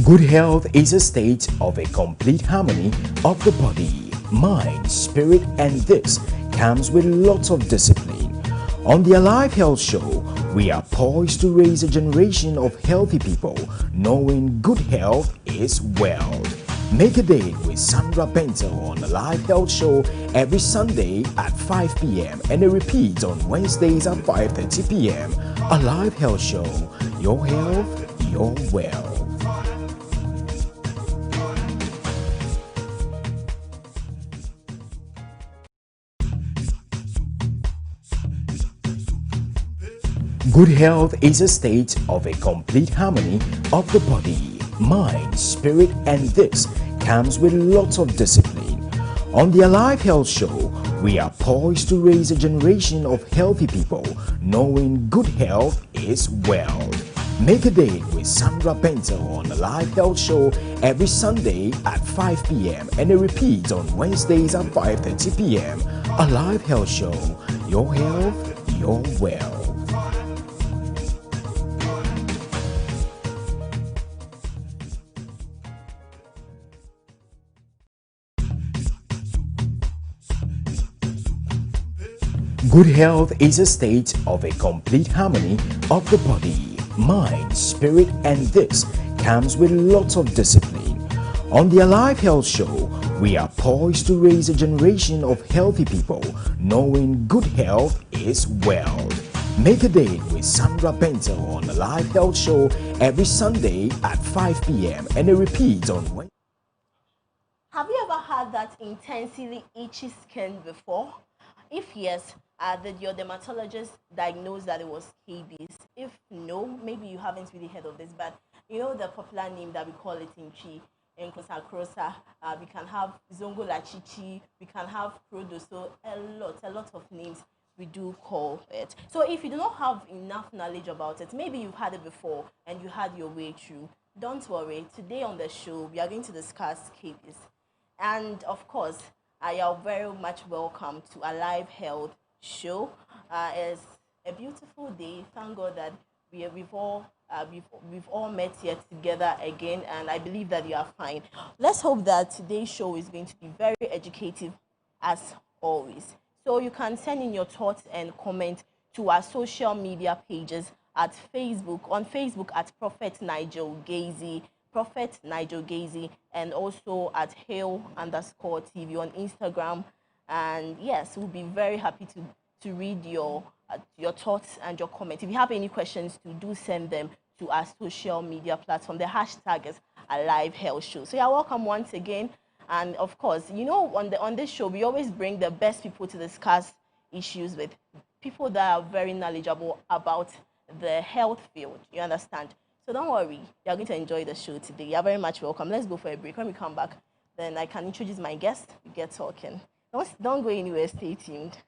Good health is a state of a complete harmony of the body, mind, spirit, and this comes with lots of discipline. On the Alive Health Show, we are poised to raise a generation of healthy people knowing good health is wealth. Make a date with Sandra Bentil on the Alive Health Show every Sunday at 5 p.m. and a repeat on Wednesdays at 5:30 p.m. Alive Health Show, your health, your wealth. Good health is a state of a complete harmony of the body, mind, spirit, and this comes with lots of discipline. On the Alive Health Show, we are poised to raise a generation of healthy people knowing good health is wealth. Make a date with Sandra Bentil on the Alive Health Show every Sunday at 5 p.m. and a repeat on Wednesdays at 5:30 p.m. Alive Health Show, your health, your wealth. Good health is a state of a complete harmony of the body, mind, spirit, and this comes with lots of discipline. On the Alive Health Show, we are poised to raise a generation of healthy people knowing good health is wealth. Make a date with Sandra Bentil on the Alive Health Show every Sunday at 5 p.m. and a repeat on Wednesday. Have you ever had that intensely itchy skin before? If yes, did your dermatologist diagnose that it was SCABIES? If no, maybe you haven't really heard of this, but you know the popular name that we call it in Chi, in Krosa, we can have Zongo Lachichi, we can have Prodoso, a lot of names we do call it. So if you do not have enough knowledge about it, maybe you've had it before and you had your way through, don't worry. Today on the show, we are going to discuss SCABIES. And of course, you are very much welcome to Alive Health Show. It's a beautiful day. Thank God that we've all met here together again, and I believe that you are fine. Let's hope that today's show is going to be very educative as always. So you can send in your thoughts and comments to our social media pages at Facebook, on Facebook at Prophet Nigel Gazy, and also at Hale_TV on Instagram. And yes, we'll be very happy to read your thoughts and your comments. If you have any questions, do send them to our social media platform. The hashtag is Alive Health Show. So you're welcome once again. And of course, you know, on this show, we always bring the best people to discuss issues with, people that are very knowledgeable about the health field. You understand? So don't worry, you're going to enjoy the show today. You're very much welcome. Let's go for a break. When we come back, then I can introduce my guest. We get talking. Don't go anywhere. Stay tuned.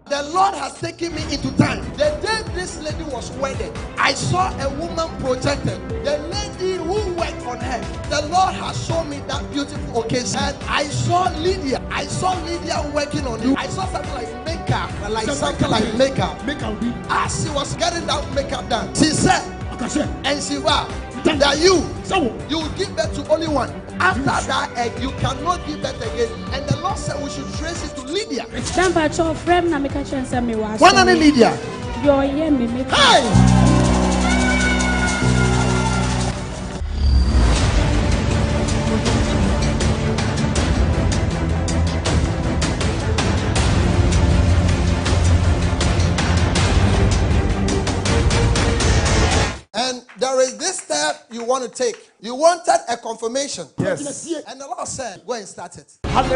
The Lord has taken me into time. The day this lady was wedded, I saw a woman projected. The lady who worked on her, the Lord has shown me that beautiful occasion. And I saw Lydia. Working on you. I saw something like makeup, As she was getting that makeup done, she said, and she vowed that you will give birth to only one. After that egg, you cannot give birth again. And the Lord said we should trace it to Lydia. One and Lydia. Hey! There is this step you want to take. You wanted a confirmation. Yes. And the Lord said, go and start it. I'm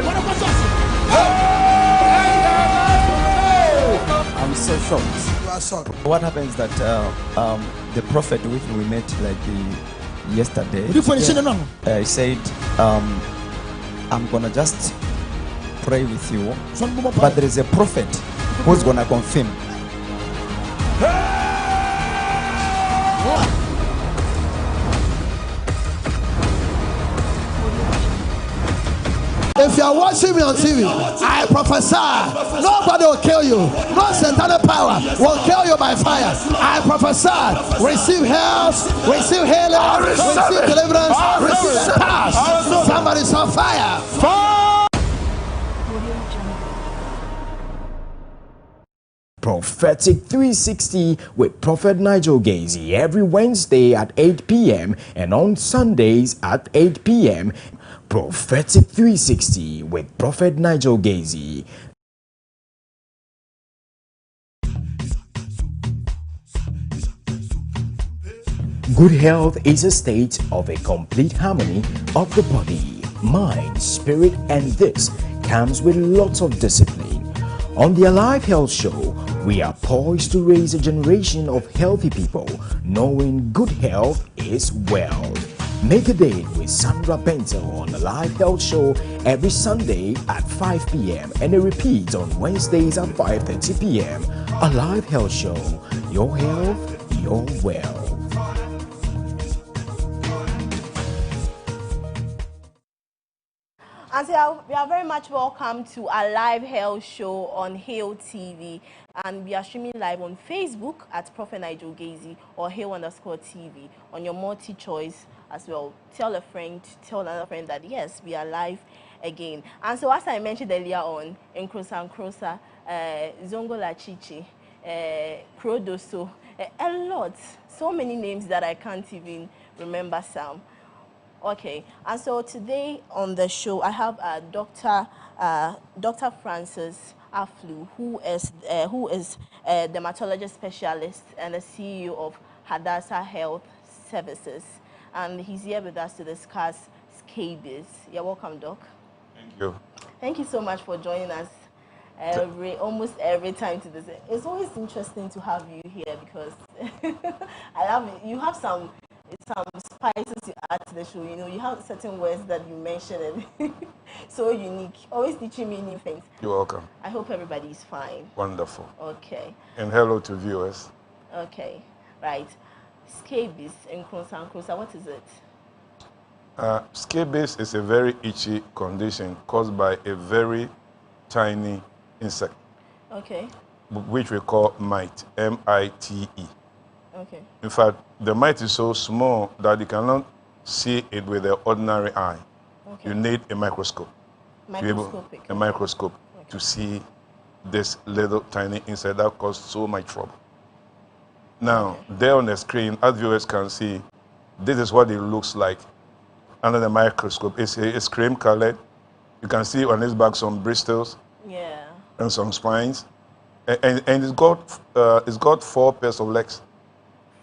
so shocked. You are shocked. What happens that the prophet which we met yesterday said, I'm gonna just pray with you, but there is a prophet who's gonna confirm. are watching me on TV, I prophesy, nobody will kill you. No satanic power will kill you by fire. I prophesy, receive health, receive healing, receive deliverance, receive pass. Somebody's on fire. Prophetic 360 with Prophet Nigel Gazy every Wednesday at 8 p.m. and on Sundays at 8 p.m. Prophetic 360 with Prophet Nigel Gazy. Good health is a state of a complete harmony of the body, mind, spirit, and this comes with lots of discipline. On the Alive Health Show, we are poised to raise a generation of healthy people, knowing good health is wealth. Make a date with Sandra Bentil on the Alive Health Show every Sunday at 5 p.m. and a repeat on Wednesdays at 5:30 p.m. Alive Health Show, your health, your wealth. And so we are very much welcome to our live health show on Hail TV, and we are streaming live on Facebook at Prophet Nigel Gazy or Hail_TV on your multi-choice as well. Tell a friend, tell another friend that yes, we are live again. And so as I mentioned earlier on, Nkrosa Nkrosa, Zongola Chichi, Krodoso, a lot, so many names that I can't even remember some. Okay, and so today on the show I have Dr. Francis Aflu, who is a dermatologist specialist and the CEO of Hadassah Health Services, and he's here with us to discuss SCABIES. You're welcome, Doc. Thank you. Thank you so much for joining us almost every time to this. It's always interesting to have you here because I love it. You have some spices you add to the show. You know, you have certain words that you mention and so unique. Always teaching me new things. You're welcome. I hope everybody is fine. Wonderful. Okay. And hello to viewers. Okay. Right. Scabies in Nkrosa, what is it? Scabies is a very itchy condition caused by a very tiny insect. Okay. Which we call mite, M-I-T-E. Okay. In fact, the mite is so small that you cannot see it with the ordinary eye. Okay. You need a microscope. Microscopic. A microscope to see this little tiny insect that causes so much trouble. Now, there on the screen, as viewers can see, this is what it looks like under the microscope. It's cream colored. You can see on its back some bristles and some spines. And it's got 4 pairs of legs.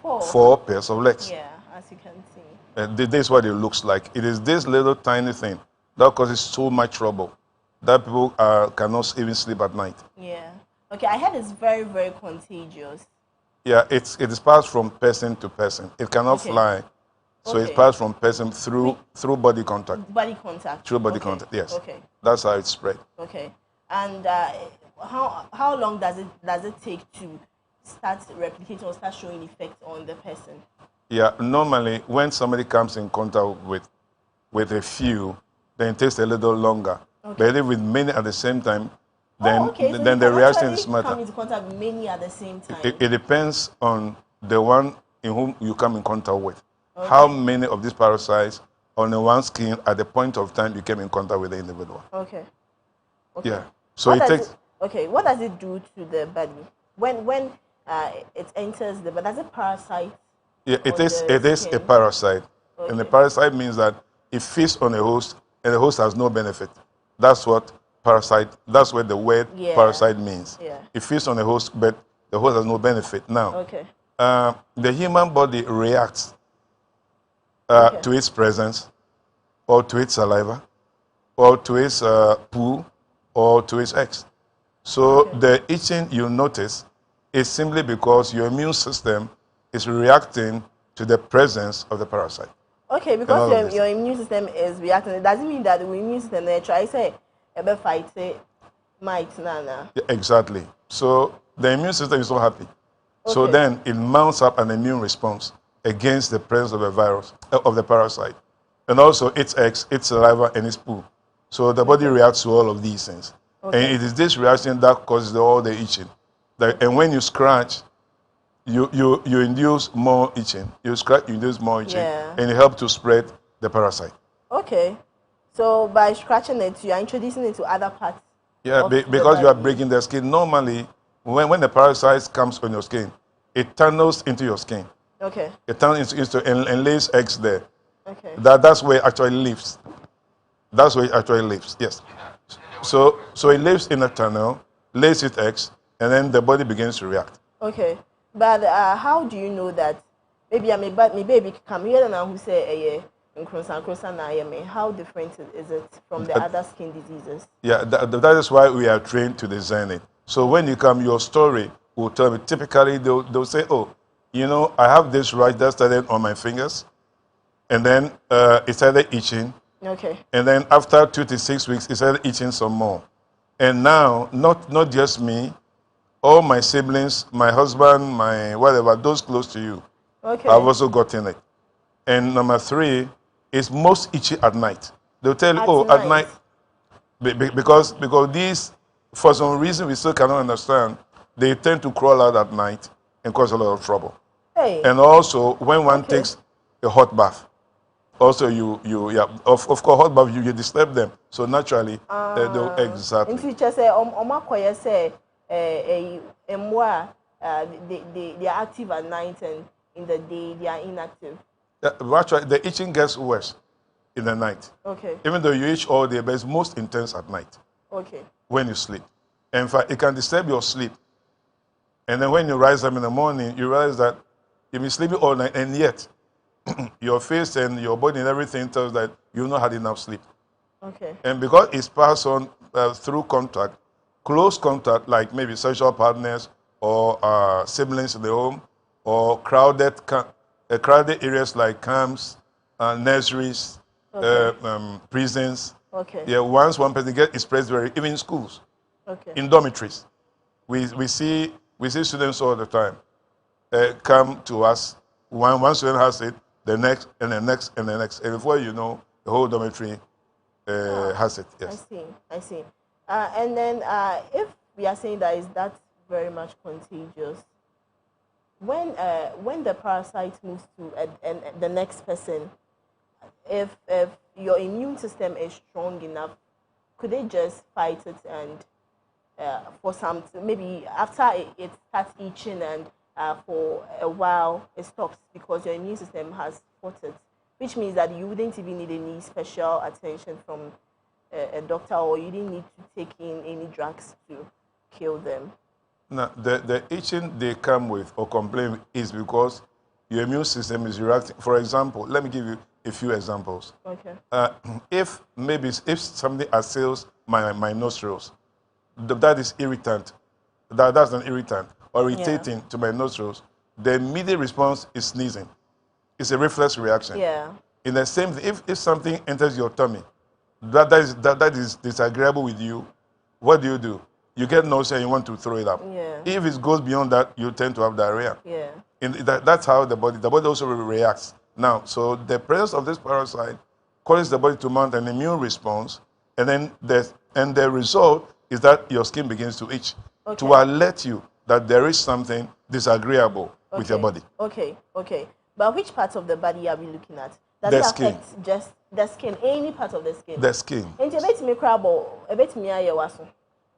4 pairs of legs. Yeah, as you can see. This is what it looks like. It is this little tiny thing that causes so much trouble that people cannot even sleep at night. Yeah. Okay, I heard it's very, very contagious. Yeah, it is passed from person to person. It cannot fly, so it's passed from person through body contact. Body contact. Through body contact, yes. Okay. That's how it's spread. Okay. And how long does it take to start replicating or start showing effect on the person? Yeah, normally when somebody comes in contact with a few, then it takes a little longer. But if with many at the same time, then so then the reaction is smarter. Come into contact with many at the same time. It depends on the one in whom you come in contact with. How many of these parasites on the one skin at the point of time you came in contact with the individual? Okay. Yeah. So it takes. What does it do to the body when it enters the body? Does it parasite? Yeah, it is a parasite, and the parasite means that it feeds on a host, and the host has no benefit. That's what parasite. That's what the word parasite means. Yeah. It feeds on a host, but the host has no benefit. Now, the human body reacts to its presence, or to its saliva, or to its poo, or to its eggs. So the itching you notice is simply because your immune system is reacting to the presence of the parasite. Okay, because your immune system is reacting, it doesn't mean that the immune system they try say ever fight say might nana. Exactly. So the immune system is so happy. So then it mounts up an immune response against the presence of the virus, of the parasite. And also its eggs, its saliva, and its poo. So the body reacts to all of these things. Okay. And it is this reaction that causes all the itching. And when you scratch, you induce more itching. You scratch, you induce more itching. Yeah. And it helps to spread the parasite. Okay. So by scratching it, you are introducing it to other parts. Yeah, because you are breaking the skin. Normally, when the parasite comes on your skin, it tunnels into your skin. Okay. It tunnels into and lays eggs there. Okay. That's where it actually lives. That's where it actually lives. Yes. So it lives in a tunnel, lays its eggs, and then the body begins to react. Okay. But how do you know that? Maybe I mean, but my baby come here and who say how different is it from the other skin diseases? Yeah, that is why we are trained to discern it. So when you come, your story will tell me. Typically, they'll say, oh, you know, I have this rash that started on my fingers, and then it started itching. Okay. And then after 2 to 6 weeks, it started itching some more. And now, not just me, all my siblings, my husband, my whatever, those close to you, Okay. I've also gotten it. And number 3 is most itchy at night. They'll tell you, at night, because these, for some reason we still cannot understand, they tend to crawl out at night and cause a lot of trouble. Hey. And also, when one takes a hot bath, also of course, hot bath, you disturb them. So naturally, they'll exactly. In future, say, say, they are active at night and in the day they are inactive. Actually, the itching gets worse in the night. Okay. Even though you itch all day, but it's most intense at night. Okay. When you sleep. And in fact, it can disturb your sleep. And then when you rise up in the morning, you realize that you've been sleeping all night, and yet your face and your body and everything tells that you've not had enough sleep. Okay. And because it's passed on through contact, close contact, like maybe sexual partners or siblings in the home, or crowded areas like camps, nurseries, prisons. Okay. Yeah, once one person gets, it spreads even in schools, in dormitories. We see students all the time come to us. One student has it, the next, and the next, and the next. And before you know, the whole dormitory has it, yes. I see. And then if we are saying that is that very much contagious, when the parasite moves to the next person, if your immune system is strong enough, could they just fight it and for some, maybe after it starts itching and for a while it stops because your immune system has fought it, which means that you wouldn't even need any special attention from a doctor, or you didn't need to take in any drugs to kill them? Now, the itching they come with or complain with is because your immune system is reacting. For example, let me give you a few examples. Okay. If something assails my nostrils, that is irritant. That's an irritant or irritating to my nostrils. The immediate response is sneezing. It's a reflex reaction. Yeah. In the same thing, if something enters your tummy, that is disagreeable with you, what do? You get nausea and you want to throw it up. Yeah. If it goes beyond that, you tend to have diarrhea. Yeah. That's how the body also reacts. Now, so the presence of this parasite causes the body to mount an immune response, and then the result is that your skin begins to itch to alert you that there is something disagreeable with your body. Okay. But which parts of the body are we looking at? Does The it skin. affect just the skin? Any part of the skin? The skin. And you bet me crab or a bit me ayawaso.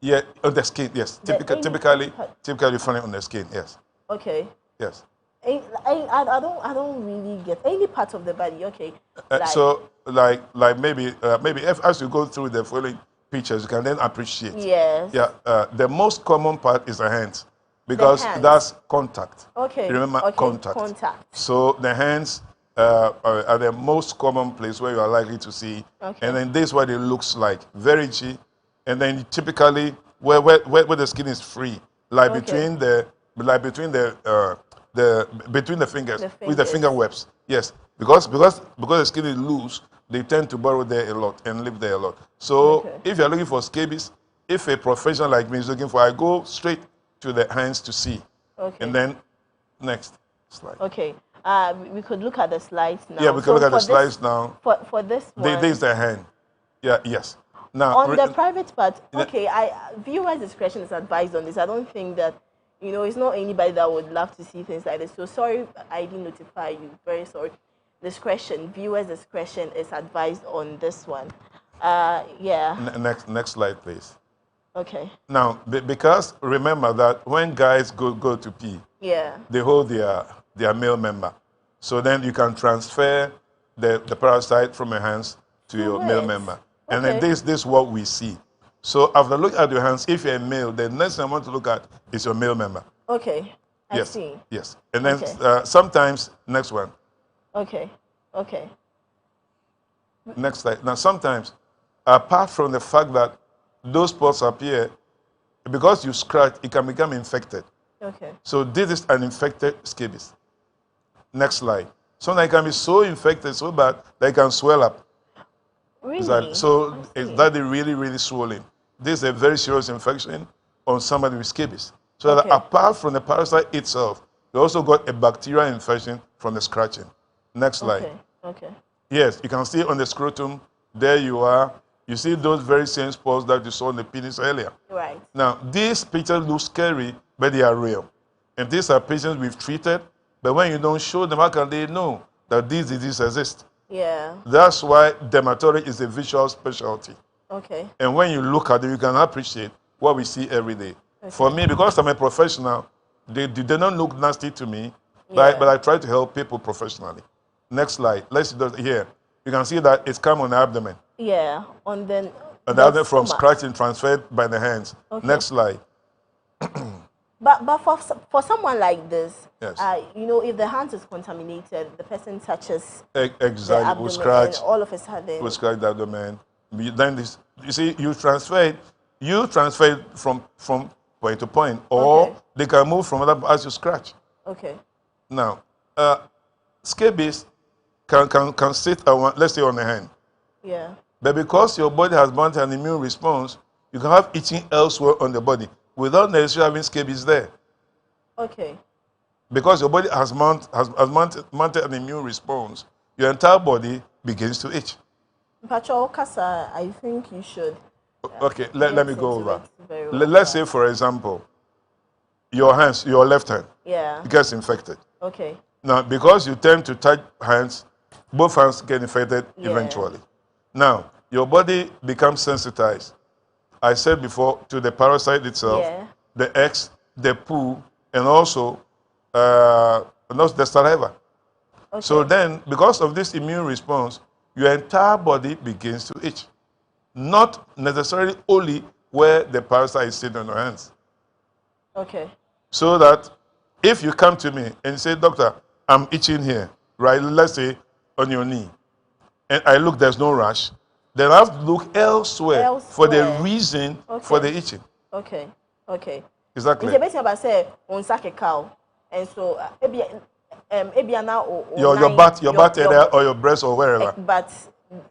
Yeah, on the skin, yes. Typically you find it on the skin, yes. Okay. Yes. I don't really get any part of the body. Okay. So maybe if as you go through the following pictures, you can then appreciate. Yes. Yeah. The most common part is the hands, because that's contact. Okay. Remember, contact. So the hands are the most common place where you are likely to see. Okay. And then this is what it looks like, very itchy. And then typically where the skin is free, between the fingers, with the finger webs. Yes, because the skin is loose, they tend to burrow there a lot and live there a lot. So if you're looking for scabies, if a professional like me is looking for, I go straight to the hands to see. Okay. And then next slide. Okay. We could look at the slides now. Yeah, we can look at the slides now. For this one. This is the hand. Yeah. Yes. Now, on the private part, okay, viewers' discretion is advised on this. I don't think that, it's not anybody that would love to see things like this. So sorry, I didn't notify you. Very sorry. Viewers' discretion is advised on this one. Yeah. Next slide, please. Okay. Now, because remember that when guys go to pee, they hold their male member. So then you can transfer the parasite from your hands to your male member. Okay. And then this is what we see. So after looking at your hands, if you're a male, the next thing I want to look at is your male member. Okay. I see. Yes. And then sometimes, next one. Okay. Okay. Next slide. Now, sometimes, apart from the fact that those spots appear, because you scratch, it can become infected. Okay. So this is an infected scabies. Next slide. Sometimes it can be so infected, so bad, that it can swell up. Really? So it's that really, really swollen. This is a very serious infection on somebody with scabies. So that apart from the parasite itself, you also got a bacterial infection from the scratching. Next slide. Okay. Yes, you can see on the scrotum, there you are. You see those very same spots that you saw in the penis earlier. Right. Now, these pictures look scary, but they are real. And these are patients we've treated, but when you don't show them, how can they know that these diseases exist? Yeah. That's why dermatology is a visual specialty. Okay. And when you look at it, you can appreciate what we see every day. Okay. For me, because I'm a professional, they don't look nasty to me, but I try to help people professionally. Next slide. Let's do it here. You can see that it's come on the abdomen. Yeah, on the abdomen from scratching transferred by the hands. Okay. Next slide. But for someone like this, yes. If the hand is contaminated, the person touches exactly the abdomen, will scratch, and all of a sudden will scratch the abdomen. Then this, you see, you transfer it from point to point, or they can move from other as you scratch. Okay. Now, scabies can sit let's say on the hand. Yeah. But because your body has mounted an immune response, you can have itching elsewhere on the body without necessarily having scabies there. Okay. Because your body has mounted an immune response, your entire body begins to itch. Pacho Kasa, I think you should. Okay, let me go over. Let's say, for example, your hands, your left hand, gets infected. Okay. Now, because you tend to touch hands, both hands get infected eventually. Now, your body becomes sensitized. I said before, to the parasite itself, the eggs, the poo, and also the saliva. Okay. So then, because of this immune response, your entire body begins to itch. Not necessarily only where the parasite is sitting on your hands. Okay. So that if you come to me and say, doctor, I'm itching here, right? Let's say on your knee, and I look, there's no rash, then I have to look elsewhere. For the reason for the itching. Okay. Okay. Exactly. It's basically about say on a cow, and so your butt area or your breast or wherever. But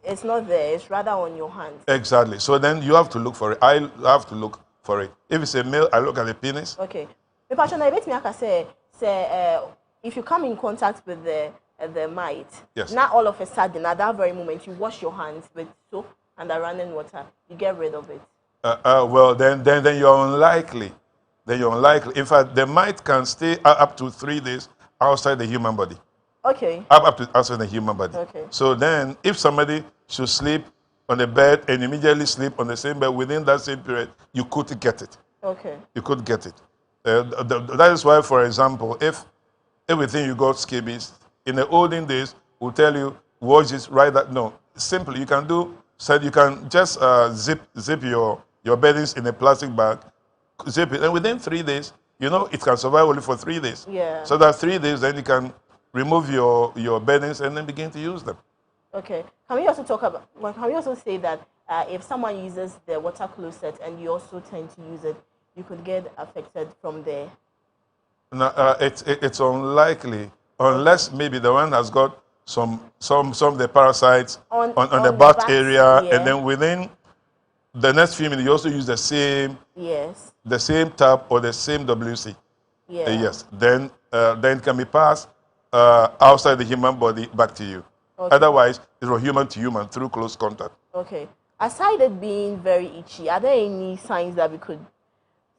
it's not there. It's rather on your hands. Exactly. So then you have to look for it. I have to look for it. If it's a male, I look at the penis. Okay. If you come in contact with the mite, not all of a sudden, at that very moment, you wash your hands with soap and the running water. You get rid of it. Well, then you're unlikely. In fact, the mite can stay up to 3 days outside the human body. Okay. Up to outside the human body. Okay. So then, if somebody should sleep on the bed and immediately sleep on the same bed within that same period, you could get it. Okay. You could get it. That is why, for example, if everything you got scabies, in the olden days, we'll tell you, watch this, write that. No, simply, you can just zip your beddings in a plastic bag, zip it, and within 3 days, it can survive only for 3 days. Yeah. So that 3 days, then you can remove your beddings and then begin to use them. Okay. Can we also say that if someone uses the water closet and you also tend to use it, you could get affected from there? No, it's unlikely, unless maybe the one has got some of the parasites on the butt area, and then within the next few minutes you also use the same tap or the same WC. Yes. Then it can be passed outside the human body back to you. Okay. Otherwise, it's from human to human through close contact. Okay. Aside it being very itchy, are there any signs that we could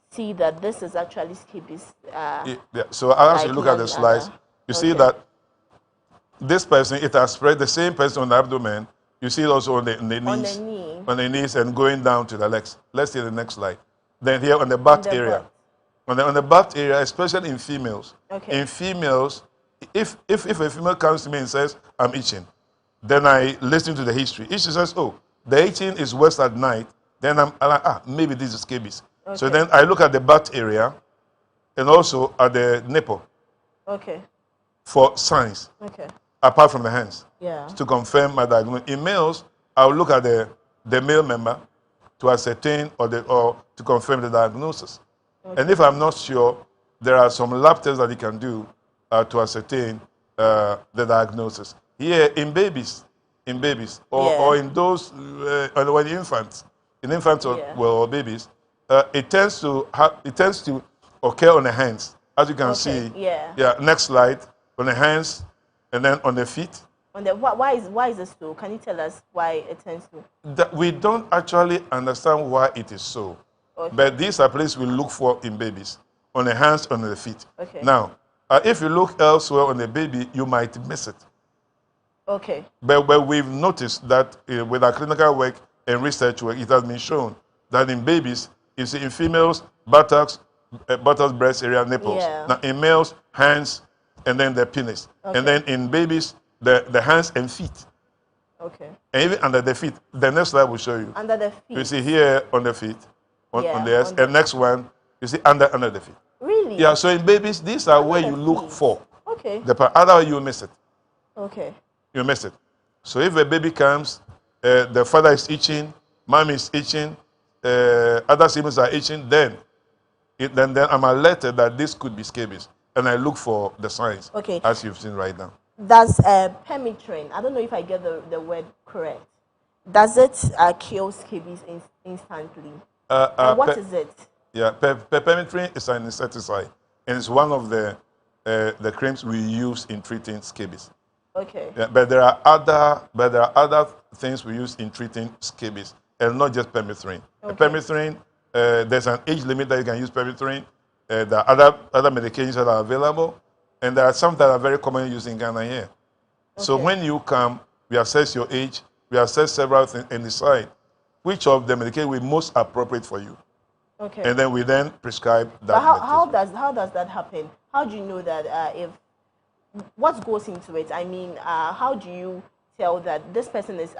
see that this is actually scabies? Yeah. So as you look at the slides, you see that this person, it has spread, the same person on the abdomen. You see it also on the knees, on the knees and going down to the legs. Let's see the next slide. Then here on the butt area. On the butt area, especially in females. In females, if a female comes to me and says, I'm itching, then I listen to the history. If she says, oh, the itching is worse at night, then I'm like, maybe this is scabies. So then I look at the butt area and also at the nipple for signs, apart from the hands, to confirm my diagnosis. In males, I'll look at the male member to ascertain or to confirm the diagnosis. And if I'm not sure, there are some lab tests that you can do to ascertain the diagnosis. Here in babies, or in those when infants, or babies, it tends to occur on the hands, as you can see. Next slide, on the hands, and then on the feet. Why is this so? Can you tell us why it tends to? We don't actually understand why it is so, but these are places we look for in babies, on the hands, on the feet. Now, if you look elsewhere on the baby, you might miss it. But we've noticed that with our clinical work and research work, it has been shown that in babies, you see in females, buttocks, breast area, nipples. Now in males, hands, and then the penis. And then in babies, the hands and feet. And even under the feet. The next slide will show you. Under the feet. You see here on the feet, on the S. And next one, you see under the feet. Really? Yeah, so in babies, these are where you look for. Otherwise you miss it. You miss it. So if a baby comes, the father is itching, mom is itching, other siblings are itching, then I'm alerted that this could be scabies. And I look for the signs, as you've seen right now. Does permethrin, I don't know if I get the word correct, does it kill scabies instantly? And what is it? Yeah, permethrin is an insecticide, and it's one of the creams we use in treating scabies. Yeah, but there are other things we use in treating scabies, and not just permethrin. Permethrin, there's an age limit that you can use permethrin. There are other medications that are available, and there are some that are very commonly used in Ghana here. So when you come, we assess your age, we assess several things, and decide which of the medication will be most appropriate for you. And then we prescribe that. But how does that happen? How do you know that what goes into it? I mean, how do you tell that this person is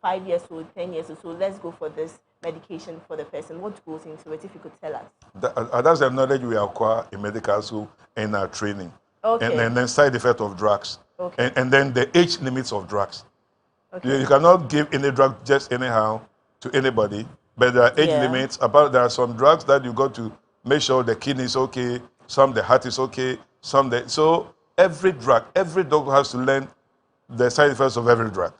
5 years old, 10 years old, so let's go for this medication for the person? What goes into it, if you could tell us? That's the knowledge we acquire in medical school and our training. And then side effect of drugs. And then the age limits of drugs. You cannot give any drug just anyhow to anybody, but there are age limits. There are some drugs that you got to make sure the kidney is okay, some the heart is okay, so every doctor has to learn the side effects of every drug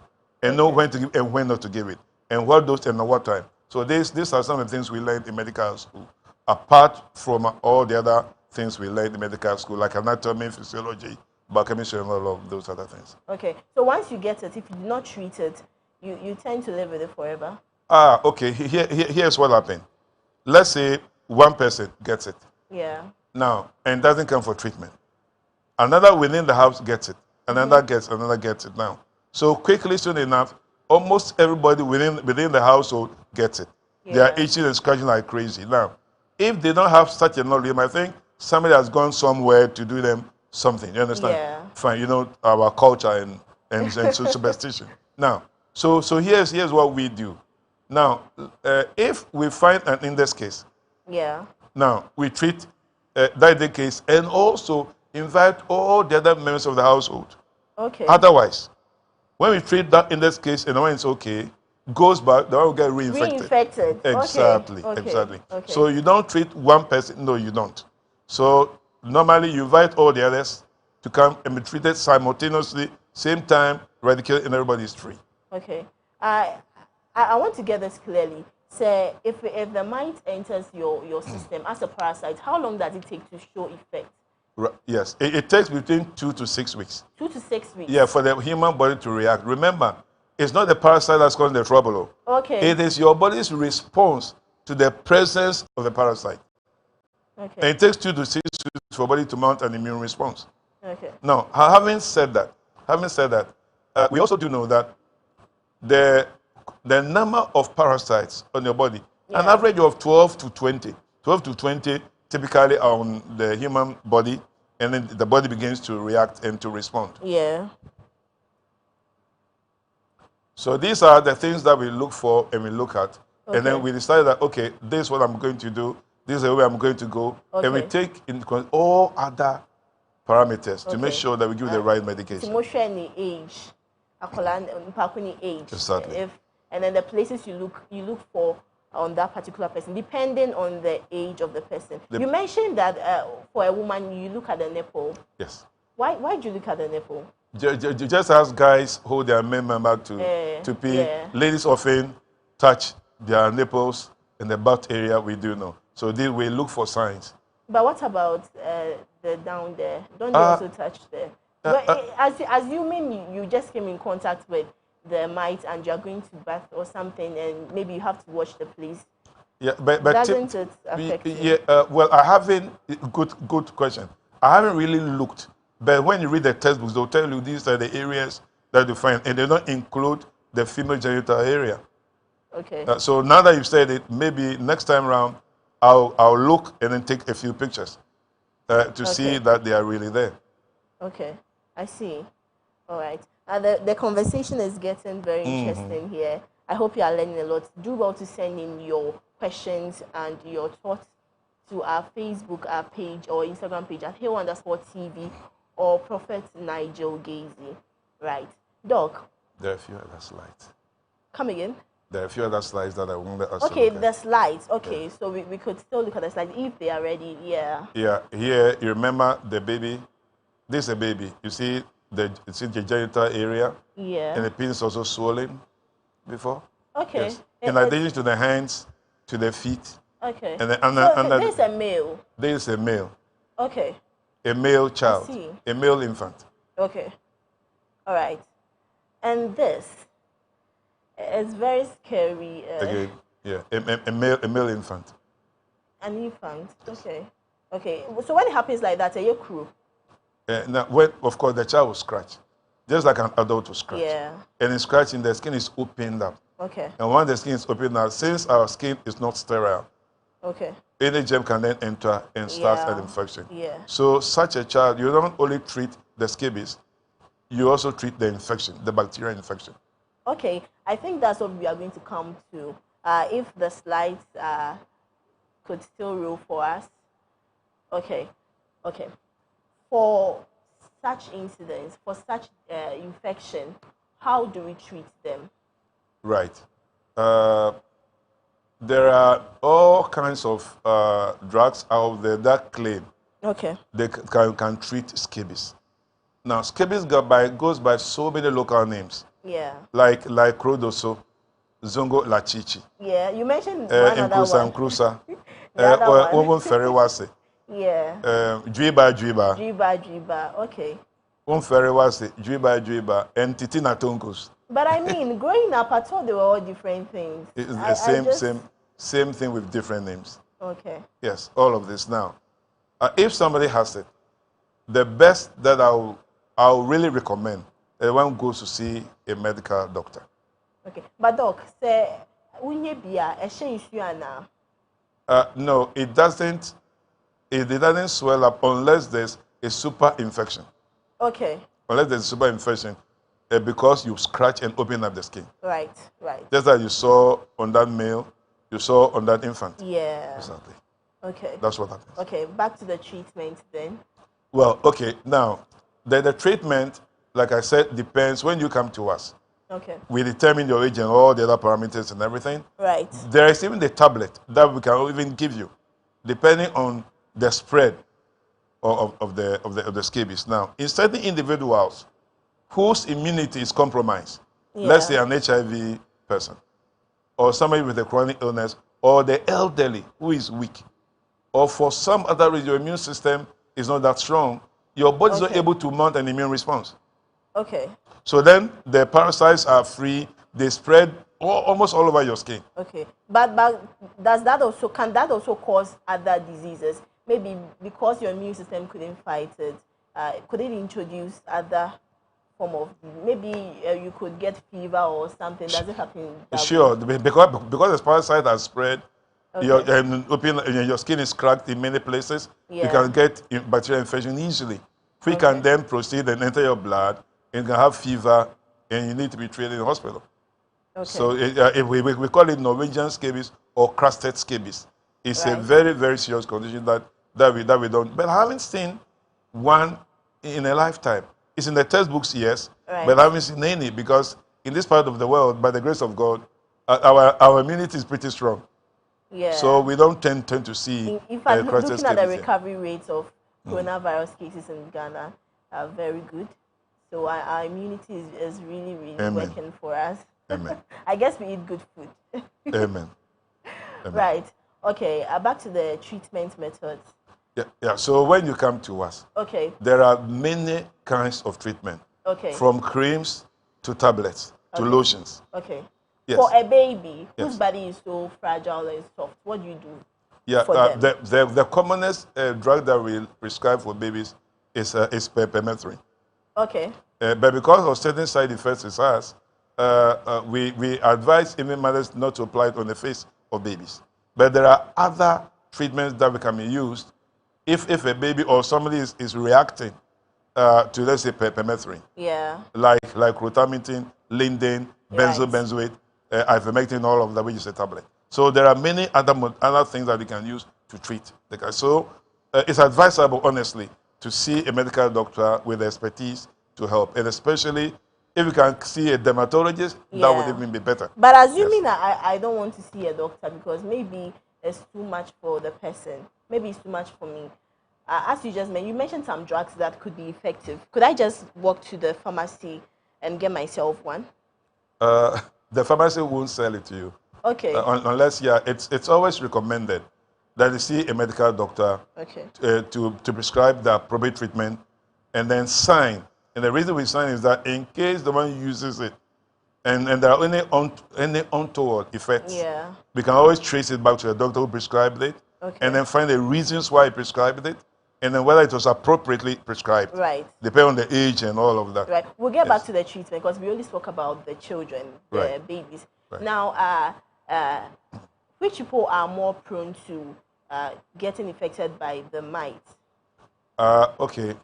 and know when to give and when not to give it, and what dose and at what time. So these are some of the things we learned in medical school, apart from all the other things we learned in medical school, like anatomy, physiology, biochemistry, and all of those other things. So once you get it, if you do not treat it, you tend to live with it forever? Here's what happened. Let's say one person gets it. Now, and doesn't come for treatment. Another within the house gets it. Another gets it now. So quickly, soon enough, almost everybody within the household gets it. They are itching and scratching like crazy. Now, if they don't have such a knowledge, I think somebody has gone somewhere to do them something. You understand? Fine. You know, our culture and superstition. Now, so here's what we do. Now, if we find an index case, now we treat that case and also invite all the other members of the household. Otherwise, when we treat that index case and when it's okay, goes back, the one will get reinfected. Exactly. So you don't treat one person. No, you don't. So normally you invite all the others to come and be treated simultaneously, same time, eradicated, and everybody is free. I want to get this clearly. Say, if the mite enters your system as a parasite, how long does it take to show effect? Yes, it takes between 2 to 6 weeks. 2 to 6 weeks? Yeah, for the human body to react. Remember, It's not the parasite that's causing the trouble. Okay. It is your body's response to the presence of the parasite. Okay. And it takes 2 to 6 weeks for body to mount an immune response. Okay. Now, having said that, we also do know that the number of parasites on your body, an average of 12 to 20 typically on the human body, and then the body begins to react and to respond. Yeah. So these are the things that we look for and we look at. Okay. And then we decide that, okay, this is what I'm going to do. This is the way I'm going to go. Okay. And we take into account all other parameters to make sure that we give the right medication. Emotional age. Age. Exactly. And then the places you look for on that particular person, depending on the age of the person. You mentioned that for a woman, you look at the nipple. Yes. Why do you look at the nipple? Just as guys hold their men member to pee, ladies often touch their nipples in the butt area. We do know. So we look for signs. But what about the down there? Don't they also touch there? But assuming you just came in contact with the mite and you're going to bath or something, and maybe you have to wash the place. Yeah, but doesn't it affect you? Yeah, well, I haven't. Good question. I haven't really looked, but when you read the textbooks, they'll tell you these are the areas that you find, and they don't include the female genital area. Okay. So now that you've said it, maybe next time around, I'll look and then take a few pictures to see that they are really there. Okay, I see. All right. The conversation is getting very interesting here. I hope you are learning a lot. Do well to send in your questions and your thoughts to our Facebook page or Instagram page at Hill_TV or Prophet Nigel Gazy. Right. Doc. There are a few other slides. Come again? There are a few other slides that I wanted us Okay, to look the at. slides. Okay, yeah. So we could still look at the slides if they are ready. Yeah. Yeah, here you remember the baby. This is a baby. You see the genital area. Yeah. And the penis also swollen before. Okay. Yes. In addition to the hands, to the feet. Okay. And then so this is a male. This is a male. Okay. A male child. I see. A male infant. Okay. All right. And this is very scary. Again, yeah, a male infant. An infant. Okay. Okay. So when it happens like that, are you crew? Now, when, of course, the child will scratch, just like an adult will scratch. Yeah. And in scratching, the skin is opened up. Okay. And when the skin is opened up, since our skin is not sterile, okay, any germ can then enter and start an infection. Yeah. So such a child, you don't only treat the scabies, you also treat the infection, the bacterial infection. Okay, I think that's what we are going to come to. If the slides could still roll for us. Okay, okay. For such incidents, for such infection, how do we treat them? Right. There are all kinds of drugs out there that claim they can treat scabies. Now, scabies goes by so many local names. Yeah. Like Crodoso, Zongo Lachichi. Yeah, you mentioned one other one. Nkrusa, Owen Ferrewase. Yeah. Juiba. Juiba. Okay. Owen Ferrewase, Juiba, and Titina Tonkus. But I mean, growing up, I thought they were all different things. It's the same thing with different names. Okay. Yes, all of this. Now, if somebody has it, the best that I'll really recommend is one goes to see a medical doctor. Okay, but doc, say, no, it doesn't. It doesn't swell up unless there's a super infection. Okay. Unless there's a super infection, because you scratch and open up the skin. Right. Just like you saw on that male, you saw on that infant. Yeah. Exactly. Okay. That's what happens. Okay, back to the treatment then. Well, okay, now, the treatment, like I said, depends when you come to us. Okay. We determine your age and all the other parameters and everything. Right. There is even the tablet that we can even give you, depending on the spread of the scabies. Now, in certain individuals whose immunity is compromised, let's say an HIV person, or somebody with a chronic illness, or the elderly who is weak, or for some other reason your immune system is not that strong, your body is not able to mount an immune response. Okay. So then the parasites are free. They spread almost all over your skin. Okay. But does that also can that also cause other diseases? Maybe because your immune system couldn't fight it, could it introduce other form of maybe you could get fever or something? Does it happen that Sure, way? because the parasite has spread, your Okay. your skin is cracked in many places. You Yeah. can get bacterial infection easily. We can Okay. then proceed and enter your blood, and you can have fever, and you need to be treated in the hospital. Okay. So we call it Norwegian scabies or crusted scabies. It's a Right. very, very serious condition that we don't. But I haven't seen one in a lifetime. It's in the textbooks, yes, Right. but I haven't seen any because in this part of the world, by the grace of God, our immunity is pretty strong. Yeah. So we don't tend to see In fact, crusted looking at the scabies here. recovery rates of coronavirus cases in Ghana are very good. So our immunity is really, really Amen. working for us. Amen. I guess we eat good food. Amen. Amen. Right. Okay. Back to the treatment methods. Yeah. So when you come to us, Okay. there are many kinds of treatment. Okay. From creams to tablets to Okay. lotions. Okay. Yes. For a baby Yes. whose body is so fragile and soft, what do you do? Yeah, for them? the commonest drug that we prescribe for babies is permethrin. Okay. But because of certain side effects it has, we advise even mothers not to apply it on the face of babies. But there are other treatments that can be used if a baby or somebody is reacting to, let's say, permethrin. Yeah. Like rotamidin, linden, Right. benzoate, ivermectin, all of that, which is a tablet. So there are many other things that we can use to treat the guy. So it's advisable, honestly, to see a medical doctor with expertise to help, and especially if you can see a dermatologist, that would Yeah. even be better. But assuming that I don't want to see a doctor because maybe it's too much for the person. Maybe it's too much for me. As you just mentioned, you mentioned some drugs that could be effective. Could I just walk to the pharmacy and get myself one? The pharmacy won't sell it to you. Okay. Unless, it's always recommended that you see a medical doctor Okay. to prescribe the appropriate treatment and then sign. And the reason we sign is that in case the one uses it and there are any untoward effects, Yeah. we can always trace it back to the doctor who prescribed it Okay. and then find the reasons why he prescribed it and then whether it was appropriately prescribed. Right. Depending on the age and all of that. Right. We'll get Yes. back to the treatment because we only spoke about the children, the Right. babies. Right. Now, which people are more prone to getting affected by the mites? Okay.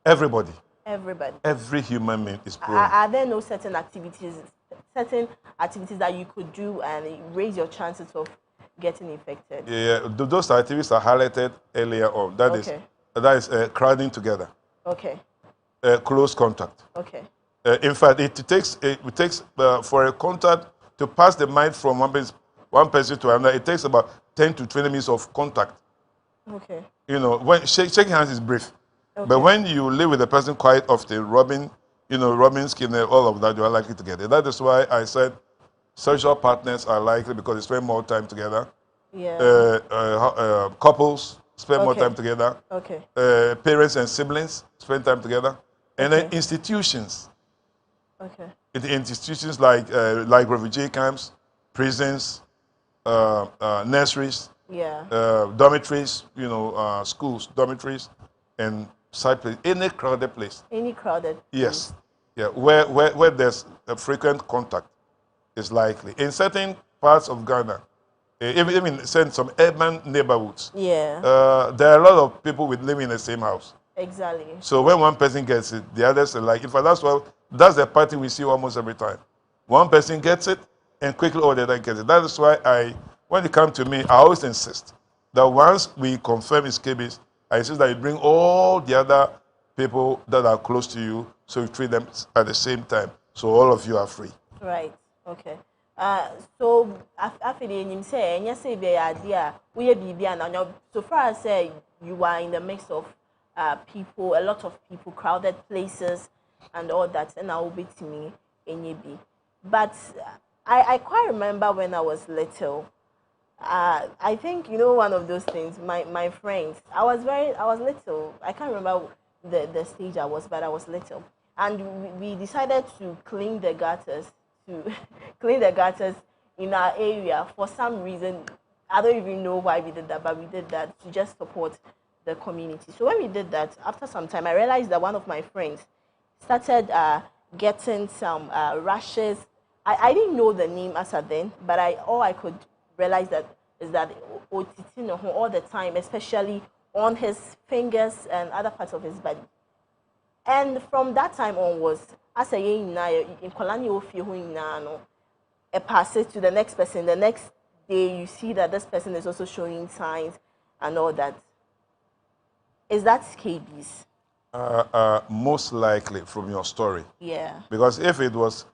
Everybody. Everybody. Every human being is prone. Are there no certain activities that you could do and raise your chances of getting infected? Yeah, those activities are highlighted earlier on. That is crowding together, Okay. close contact. Okay. In fact, it takes for a contact to pass the mind from one person to another. It takes about 10 to 20 minutes of contact. Okay. You know, when shaking hands is brief, Okay. but when you live with a person quite often, rubbing skin and all of that, you are likely to get it. That is why I said sexual partners are likely because they spend more time together. Yeah. Couples spend more Okay. time together. Okay. Parents and siblings spend time together. And then Okay. institutions. Okay. Institutions like refugee camps, prisons, nurseries, Yeah. dormitories, schools, dormitories, and side place, any crowded place. Any crowded. Yes. Yeah, where there's a frequent contact is likely. In certain parts of Ghana, even in some urban neighborhoods, Yeah. there are a lot of people living in the same house. Exactly. So when one person gets it, the others are like, in fact, that's the pattern we see almost every time. One person gets it, and quickly all the other gets it. That is why when it comes to me, I always insist that once we confirm it's scabies, I insist that you bring all the other people that are close to you, so you treat them at the same time, so all of you are free. Right. Okay. So after the name say, and you say the idea we be now. So far as say you are in the mix of people, a lot of people, crowded places, and all that, and I will be to me in be. But I quite remember when I was little. I think one of those things. My friends, I was little. I can't remember the stage I was, but I was little. and we decided to clean the gutters, to clean the gutters in our area for some reason. I don't even know why we did that, but we did that to just support the community. So when we did that, after some time, I realized that one of my friends started getting some rashes. I didn't know the name as at then, but all I could realize that is that otitino all the time, especially on his fingers and other parts of his body. And from that time onwards, as a in Kolani Ofio, a pass it to the next person. The next day, you see that this person is also showing signs and all that. Is that scabies? Most likely from your story. Yeah. Because if it was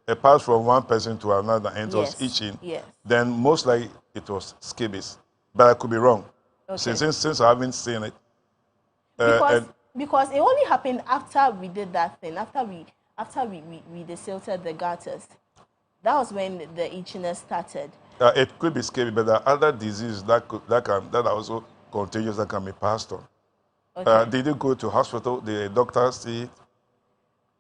a pass from one person to another and it was itching, then most likely it was scabies. But I could be wrong. Okay. Since I haven't seen it. Because it only happened after we did that thing, after we desilted the gutters. That was when the itchiness started. It could be scabies, but there are other diseases that are also contagious that can be passed on. Okay. Did you go to hospital? Did the doctor see it?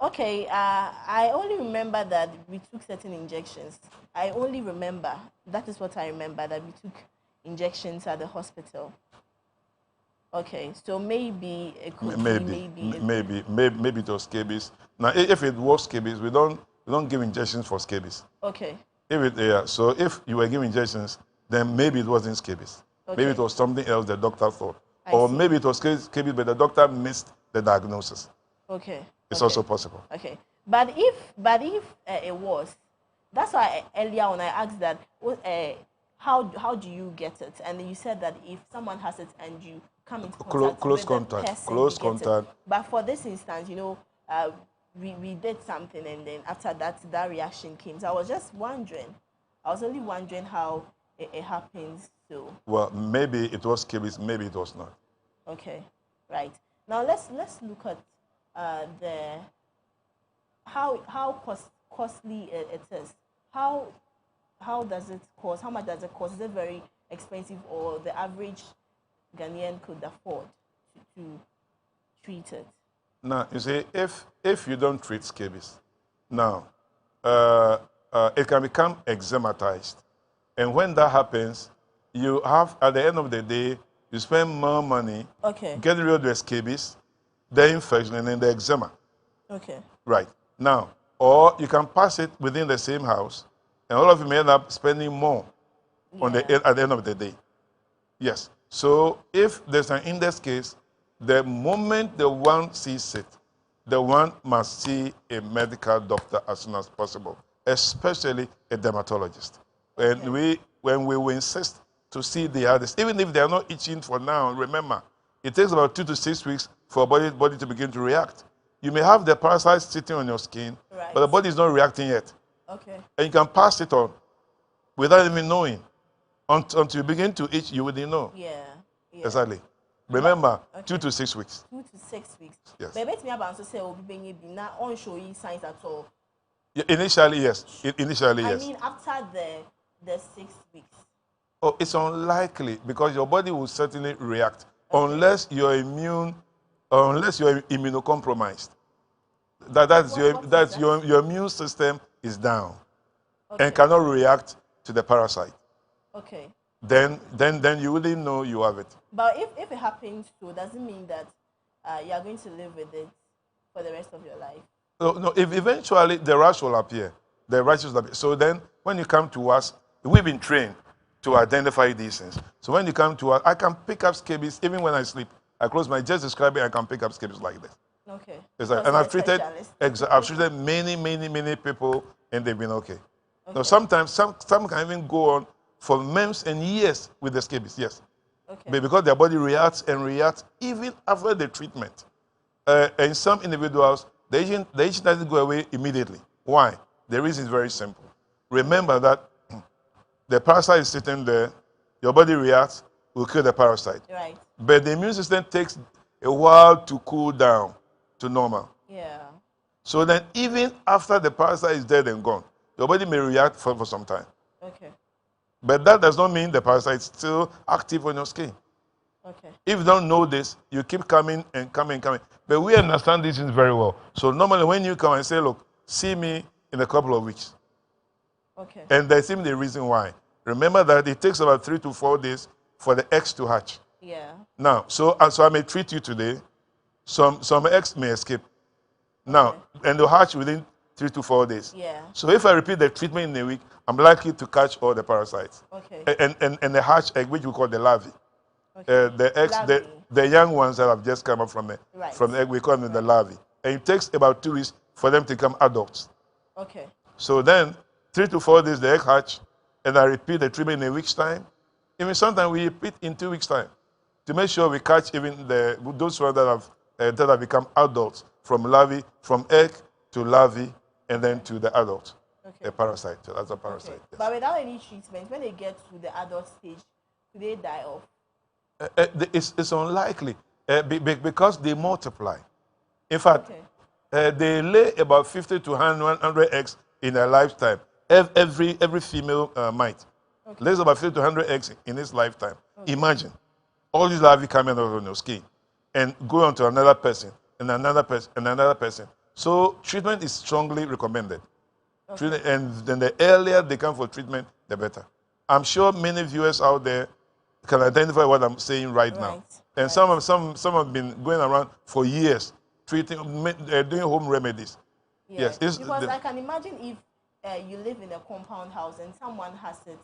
Okay, I only remember that we took certain injections. I only remember, that is what I remember, that we took injections at the hospital. Okay, so maybe it could maybe it was scabies. Now, if it was scabies, we don't give injections for scabies. Okay. So if you were giving injections, then maybe it wasn't scabies. Okay. Maybe it was something else the doctor thought. Or maybe it was scabies, but the doctor missed the diagnosis. Okay. It's also possible. Okay. But if it was, that's why earlier on I asked that, how do you get it? And you said that if someone has it and you come into contact close with the person, close contact. But for this instance, we did something, and then after that reaction came. So I was just wondering. I was only wondering how it happens. So. Well, maybe it was scabies, maybe it was not. Okay, right. Now let's look at how costly it is. How does it cost? How much does it cost? Is it very expensive, or the average Ghanaian could afford to treat it? Now, you see, if you don't treat scabies, now it can become eczematized, and when that happens, you have, at the end of the day, you spend more money getting rid of the scabies, the infection, and then the eczema. Okay. Right. Now, or you can pass it within the same house, and all of you may end up spending more at the end of the day. Yes. So if there's an index case, the moment the one sees it, the one must see a medical doctor as soon as possible, especially a dermatologist. And when we will insist to see the others, even if they are not itching for now, remember, it takes about 2 to 6 weeks for body to begin to react. You may have the parasite sitting on your skin, but the body is not reacting yet. Okay. And you can pass it on without even knowing. Until you begin to itch, you wouldn't know. Yeah. Exactly. Remember, 2 to 6 weeks. 2 to 6 weeks. Yes. But let me about to say, not on showing signs at all. Yeah, initially, yes. Initially, yes. I mean, after the 6 weeks. Oh, it's unlikely because your body will certainly react unless you're immunocompromised. Your immune system is down and cannot react to the parasite. Okay. Then you wouldn't know you have it. But if it happens to, does it mean that you are going to live with it for the rest of your life? No, if eventually the rash will appear, So then when you come to us, we've been trained to identify these things. So when you come to us, I can pick up scabies even when I sleep. I close my, just describe it, I can pick up scabies like this. Okay. And I've treated many people, and they've been okay. Now sometimes some can even go on for months and years with the scabies, yes. Okay. But because their body reacts even after the treatment. And some individuals, the itching doesn't go away immediately. Why? The reason is very simple. Remember that the parasite is sitting there, your body reacts, will kill the parasite. Right. But the immune system takes a while to cool down to normal. Yeah. So then even after the parasite is dead and gone, your body may react for some time. Okay. But that does not mean the parasite is still active on your skin. Okay. If you don't know this, you keep coming and coming. But we understand these things very well. So normally when you come and say, look, see me in a couple of weeks. Okay. And there's even the reason why. Remember that it takes about 3 to 4 days for the eggs to hatch. Yeah. Now, so I may treat you today. Some eggs may escape. Now, and they'll hatch within 3 to 4 days. Yeah. So if I repeat the treatment in a week, I'm likely to catch all the parasites. Okay. And the hatch egg, which we call the larvae. Okay. The eggs, the young ones that have just come up from the egg, we call them the larvae. And it takes about 2 weeks for them to become adults. Okay. So then, 3 to 4 days, the egg hatch, and I repeat the treatment in a week's time. Even sometimes we repeat in 2 weeks' time to make sure we catch even those ones that have become adults from larvae, from egg to larvae, and then to the adult, a parasite. So that's a parasite. Okay. Yes. But without any treatment, when they get to the adult stage, do they die off? It's unlikely because they multiply. In fact, they lay about 50 to 100 eggs in their lifetime. Every female mite lays about 50 to 100 eggs in its lifetime. Imagine all these larvae coming out of your skin and go on to another person and another person and another person. So treatment is strongly recommended. And then the earlier they come for treatment, the better. I'm sure many viewers out there can identify what I'm saying right now. And some have been going around for years treating, doing home remedies. Yes, because I can imagine if you live in a compound house and someone has it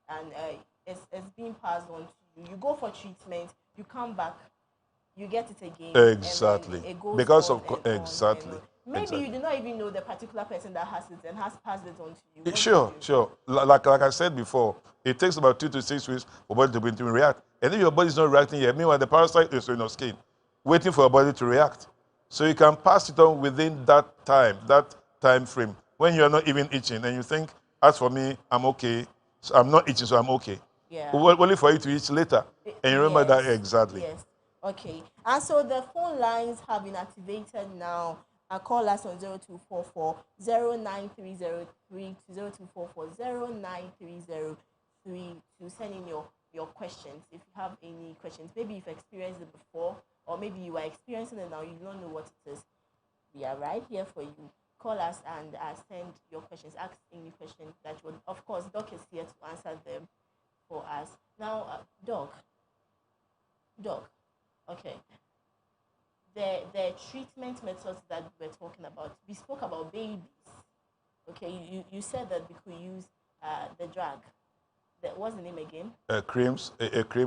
and it's being passed on to you. You go for treatment, you come back, you get it again. Exactly. And it goes because on of and exactly. on. Maybe you do not even know the particular person that has it and has passed it on to you. Sure. Like I said before, it takes about 2 to 6 weeks for body to begin to react. And if your body is not reacting yet, meanwhile the parasite is in your skin, waiting for your body to react. So you can pass it on within that time frame, when you are not even itching and you think, as for me, I'm okay. So I'm not itching, so I'm okay. Yeah. Only for you to itch later. And you remember that exactly. Yes. Okay. And so the phone lines have been activated now. Call us on 0244 09303 0244 09303 to send in your questions. If you have any questions, maybe you've experienced it before, or maybe you are experiencing it now, you don't know what it is. We are right here for you. Call us and send your questions. Ask any questions that you would. Of course, Doc is here to answer them for us. Now, Doc. Okay. The treatment methods that we're talking about, we spoke about babies. Okay, you said that we could use the drug. What's the name again? A cream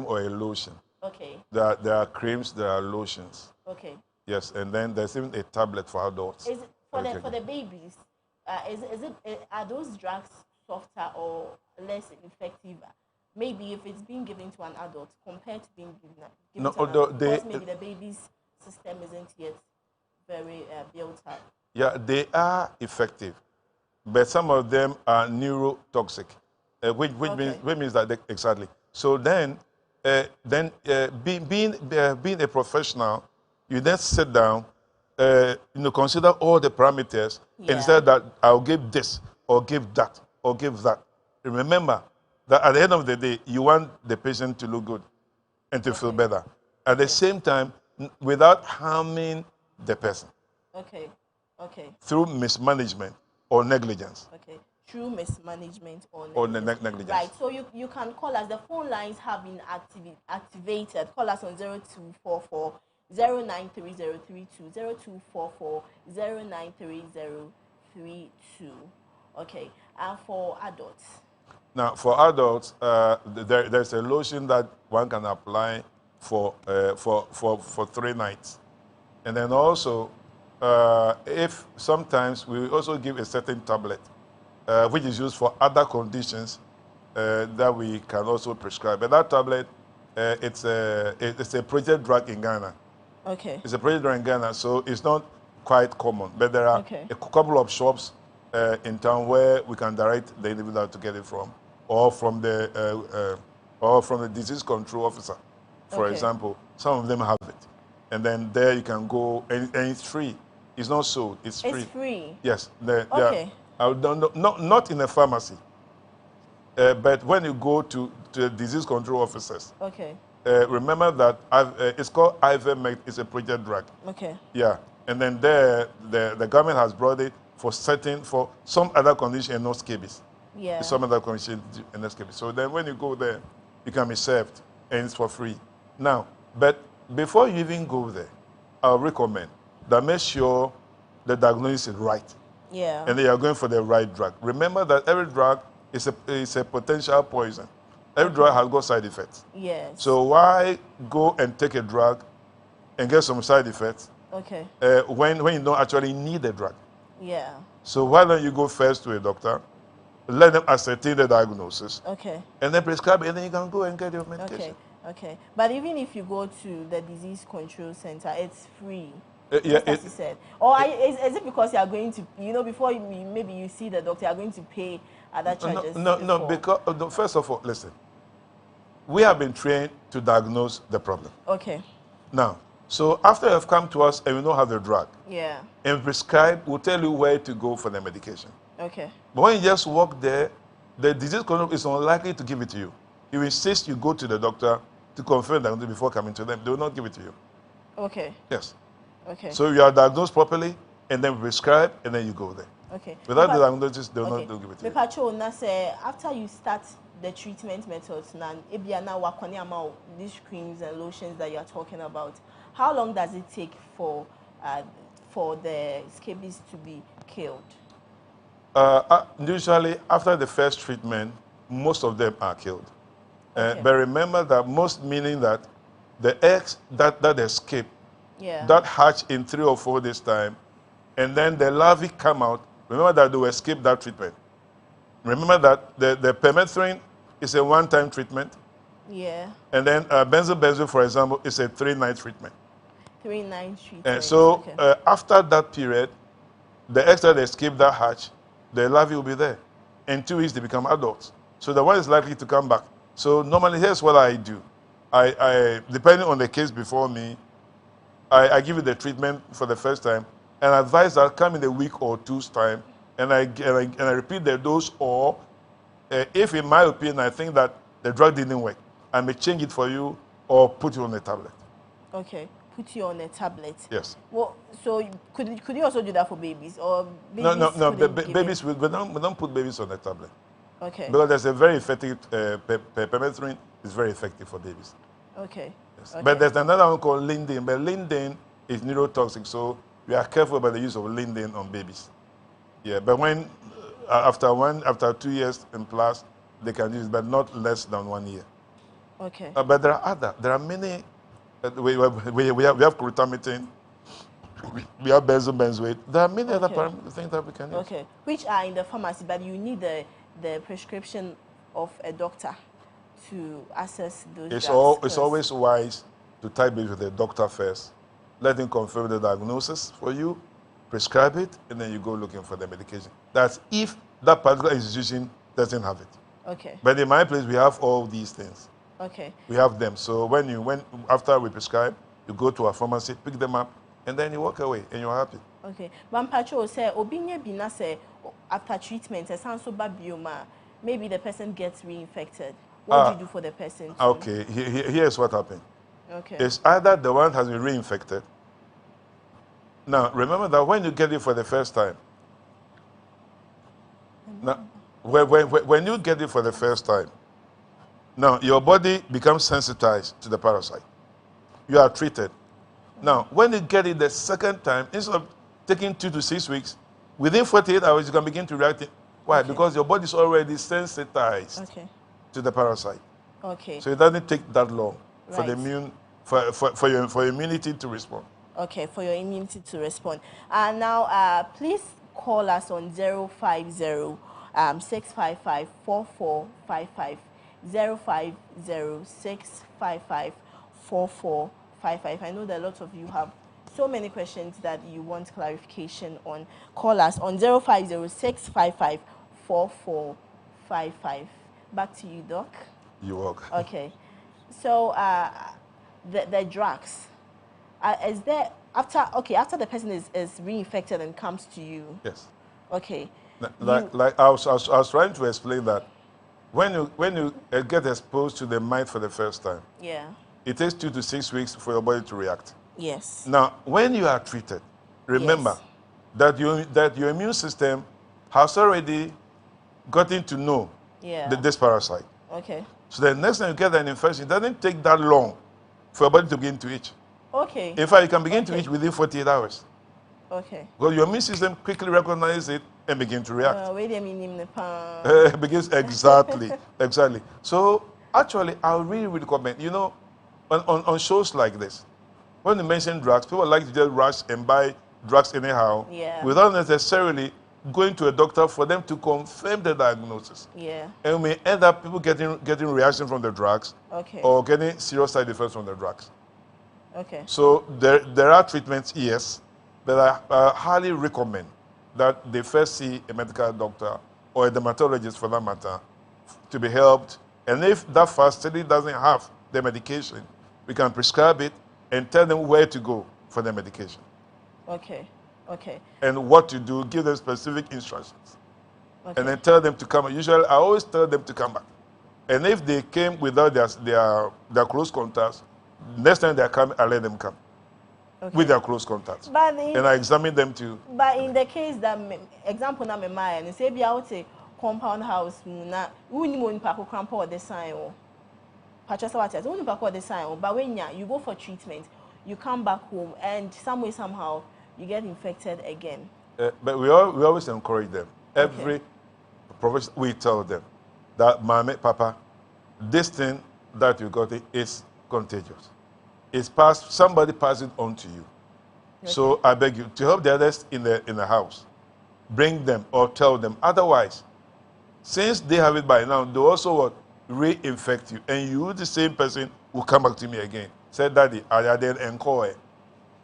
or a lotion. Okay. There are creams, there are lotions. Okay. Yes, and then there's even a tablet for adults. Is it for the babies? Are those drugs softer or less effective? Maybe if it's being given to an adult compared to being given to an adult, because maybe the baby's system isn't yet very built up. Yeah, they are effective, but some of them are neurotoxic, which means that exactly. So then being a professional, you then sit down, consider all the parameters, and say that I'll give this or give that or give that. Remember that at the end of the day, you want the patient to look good and to feel better. At the same time, without harming the person. Okay. Through mismanagement or negligence. Okay. Through mismanagement or negligence. Right. So you can call us. The phone lines have been activated. Call us on 0244 09303 0244 09303. Okay. And for adults. Now, for adults, there's a lotion that one can apply for 3 nights. And then also, if sometimes we also give a certain tablet, which is used for other conditions that we can also prescribe. But that tablet, it's a project drug in Ghana. Okay. It's a project drug in Ghana, so it's not quite common. But there are a couple of shops in town where we can direct the individual to get it from, or from the disease control officer. For example, some of them have it. And then there you can go, and it's free. It's not sold, it's free. It's free? Yes. Not in a pharmacy. But when you go to the disease control officers, remember that it's called ivermectin. It's a project drug. Okay. Yeah, and then the government has brought it for some other condition and not scabies. Yeah. Some other condition and not scabies. So then when you go there, you can be served and it's for free. Now, but before you even go there, I'll recommend that make sure the diagnosis is right. Yeah. And they are going for the right drug. Remember that every drug is a potential poison. Every drug has got side effects. Yes. So why go and take a drug and get some side effects Okay. when you don't actually need the drug? Yeah. So why don't you go first to a doctor, let them ascertain the diagnosis, Okay. and then prescribe it, and then you can go and get your medication. Okay. Okay. But even if you go to the disease control center, it's free. Yeah, Just as you said. Or is it because you are going to, before maybe you see the doctor, you are going to pay other charges? No, because first of all, listen. We have been trained to diagnose the problem. Okay. Now, so after you have come to us and we don't have the drug, Yeah. and prescribe, we'll tell you where to go for the medication. Okay. But when you just walk there, the disease control is unlikely to give it to you. He will insist you go to the doctor to confirm that before coming to them. They will not give it to you. Okay. Yes. Okay. So you are diagnosed properly, and then prescribe, and then you go there. Okay. Without the diagnosis, they will not give it to you. Pacho, after you start the treatment methods, these creams and lotions that you are talking about, how long does it take for the scabies to be killed? Usually, after the first treatment, most of them are killed. Okay. But remember that most meaning that the eggs that escape, Yeah. that hatch in 3 or 4 days' time, and then the larvae come out. Remember that they will escape that treatment. Remember that the permethrin is a one-time treatment. Yeah. And then benzobenzo, for example, is a 3-night treatment. 3-night treatment. And so okay. after that period, the eggs that escape that hatch, the larvae will be there. In 2 weeks, they become adults. So the one is likely to come back. So normally, here's what I do. I depending on the case before me, I give you the treatment for the first time, and advise that come in a week or 2's time, and I repeat the dose, or if in my opinion I think that the drug didn't work, I may change it for you or put you on a tablet. Okay, put you on a tablet. Yes. Well, so could you also do that for babies, or babies? No. Babies, we don't put babies on a tablet. Okay. Because there's a very effective permethrin is very effective for babies. Okay. Yes. Okay. But there's another one called linden. But linden is neurotoxic, so we are careful about the use of linden on babies. Yeah, but when after 2 years and plus, they can use it, but not less than 1 year. Okay. But there are many. We have glutamate, we have benzoate. There are many other things that we can use. Okay, which are in the pharmacy, but you need the prescription of a doctor to access those drugs. It's always wise to type it with the doctor first. Let him confirm the diagnosis for you, prescribe it, and then you go looking for the medication. That's if that particular institution doesn't have it. Okay. But in my place, we have all these things. Okay. We have them. So after we prescribe, you go to a pharmacy, pick them up, and then you walk away, and you're happy. Okay. Mampacho say obinya bina say after treatment, it sounds so bad bioma. Maybe the person gets reinfected. What do you do for the person? Okay. Here's what happened. Okay. It's either the one has been reinfected. Now, remember that when you get it for the first time, now, when you get it for the first time, now your body becomes sensitized to the parasite. You are treated. Now, when you get it the second time, instead of taking 2 to 6 weeks, within 48 hours, you can begin to react. Why? Okay. Because your body is already sensitized to the parasite. Okay. So it doesn't take that long for Right. for your immunity to respond. Okay, for your immunity to respond. And now, please call us on 050 655 4455. 050 655 4455. I know that a lot of you have so many questions that you want clarification on. Call us on 050 655 4455. Back to you, Doc. You walk. Okay. So, the drugs. Is there after the person is reinfected and comes to you? Yes. Okay. Like I was trying to explain that when you get exposed to the mite for the first time, Yeah. it takes 2 to 6 weeks for your body to react. Yes. Now, when you are treated, remember that your immune system has already gotten to know this parasite. Okay. So the next time you get an infection, it doesn't take that long for your body to begin to itch. Okay. In fact, you can begin to itch within 48 hours. Okay. Because your immune system quickly recognizes it and begin to react. Begins exactly. So actually, I would really recommend, you know, on shows like this, when you mention drugs, people like to just rush and buy drugs anyhow, without necessarily going to a doctor for them to confirm the diagnosis. Yeah. And we may end up people getting reaction from the drugs, or getting serious side effects from the drugs. Okay. So there are treatments, yes, but I highly recommend that they first see a medical doctor or a dermatologist for that matter to be helped. And if that facility doesn't have the medication, we can prescribe it and tell them where to go for the medication. Okay. Okay. And what to do, give them specific instructions. Okay. And then tell them to come. Usually, I always tell them to come back. And if they came without their close contacts, next time they come, I let them come. Okay. With their close contacts. And I examine them too. But in the case that, example, na me mind, say be out a compound house, na uni mo nipa ko cramp or the sign or purchase what uni nipa ko the sign. But when you go for treatment, you come back home and some way somehow you get infected again. But we always encourage them. Every profession, we tell them that, Mama, Papa, this thing that you got is contagious. It's passed, somebody passed it on to you. Okay. So I beg you to help the others in the house. Bring them or tell them. Otherwise, since they have it by now, they also reinfect you. And you, the same person, will come back to me again. Say, Daddy, I did encore.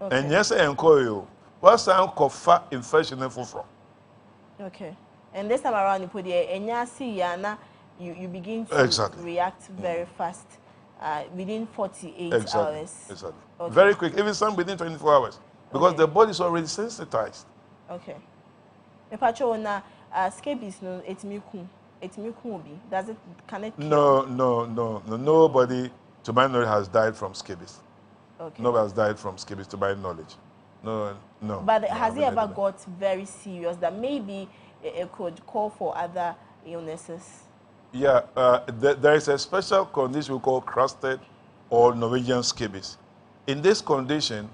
And yes, I encore you. What's the infection from? Okay. And this time around, you put the you begin to react very fast. Within 48 hours. Exactly. Okay. Very quick, even some within 24 hours. Because the body is already sensitized. Okay. Scabies, no, it's me. Does it connect? No. Nobody, to my knowledge, has died from scabies. Okay. Nobody has died from scabies, to my knowledge. No. But has it ever got very serious that maybe it could call for other illnesses? Yeah, there is a special condition we call crusted or Norwegian scabies. In this condition,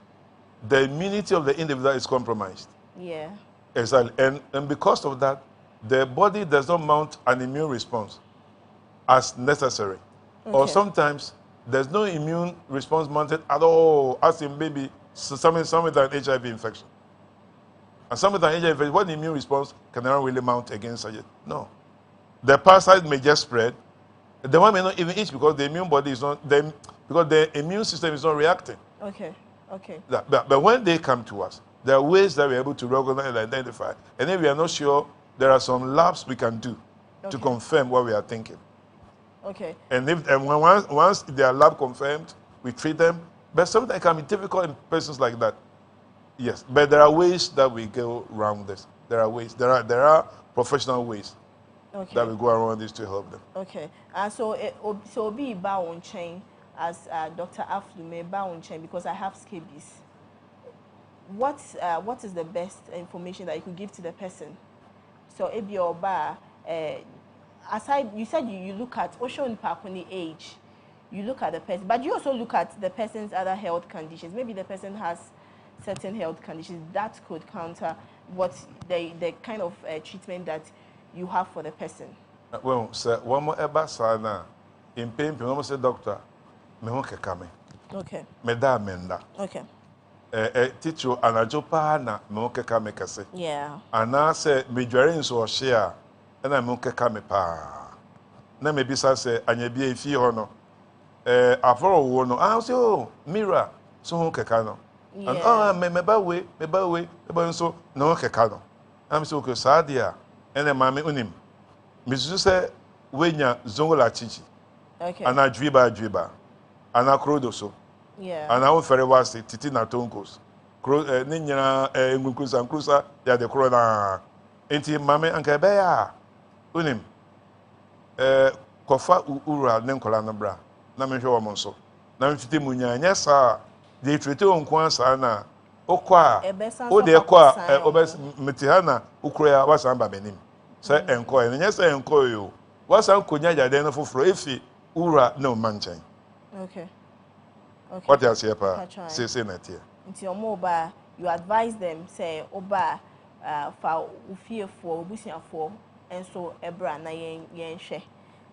the immunity of the individual is compromised. Yeah. Exactly. And because of that, the body does not mount an immune response as necessary. Okay. Or sometimes there's no immune response mounted at all, as in maybe some with an HIV infection. And some with an HIV infection, what immune response can never really mount against it? No. The parasite may just spread. The one may not even itch because the immune body is not because the immune system is not reacting. Okay. But when they come to us, there are ways that we're able to recognize and identify. And if we are not sure, there are some labs we can do to confirm what we are thinking. Okay. And once they are lab confirmed, we treat them. But sometimes it can be difficult in persons like that. Yes. But there are ways that we go around this. There are ways. There are professional ways. Okay. That we go around this to help them. Okay. So be bound chain as Dr. Aflume bound chain because I have scabies. What is the best information that you could give to the person? So if you're bar, aside you said you look at Ocean Pakuni age, you look at the person, but you also look at the person's other health conditions. Maybe the person has certain health conditions that could counter what the kind of treatment that you have for the person. Well, sir, one more about sana in pain, you almost say, doctor, me won't come. Okay. Me da menda. Okay. Teacher, and a jopa na me won't come kase. Yeah. And I say, me dwelling so share, and I won't come pa. Na me bisa say, anya bi efi hono. Afro wono. I say, oh, Mira, so won't kano. And oh, me ba we, so no kano. I'm so okay, Sadia. And then mama unim. Misu say wenya zongola chichi. Okay. Ana driba. Ana krodo so. Yeah. Ana on fere wase titi na tonkos. Kro ni nyina ngunkrusa ya de kro na. Enti mama anka be ya. Unim. Kofa ura ne nkola no bra. Na me hwe wo monso. na mfite munya nya sa de treat on kwa sa na okwa o de kwa obes metihana ukroya wasan ba benim say enko en nya say enko yo wasan konya jade no foforo efi ura no manchen. Okay. What else here pa say na tie nti omo ba you advise them say oba fa ufiefo obusiafo enso ebra na yen hwe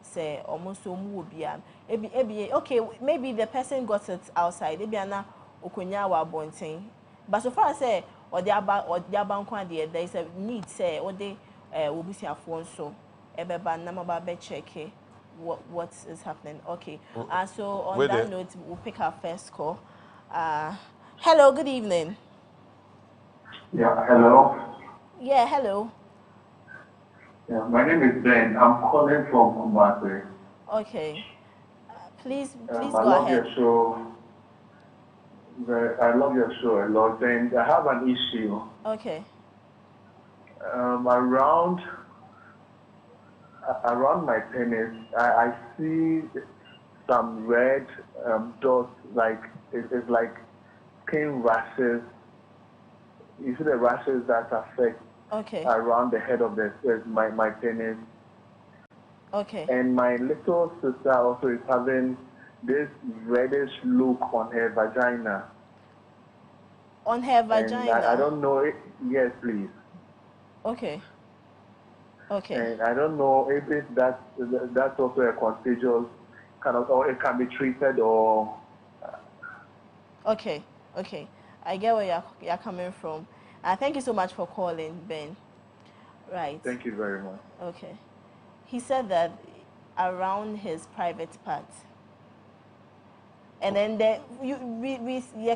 say almost omo bia ebi okay maybe the person got it outside ebi ana okonya wa bonten but so far say odi aba nko there is a need say odi obusiafo enso ebeba na maba be check what is happening. Okay. So on that note, we'll pick our first call. Hello, good evening. Yeah, hello. Yeah, hello. Yeah, my name is Ben. I'm calling from Kumasi. Okay. Please I go love ahead. Your show. I love your show a lot, and I have an issue. Okay. Around my penis, I see some red dots, like it's like skin rashes. You see the rashes that affect around the head of my penis. Okay. And my little sister also is having this reddish look on her vagina. On her vagina? And I don't know it. Yes, please. Okay. Okay. And I don't know if that's also a contagious kind of, or it can be treated or. Okay. Okay. I get where you're coming from. Thank you so much for calling, Ben. Right. Thank you very much. Okay. He said that around his private part. And then you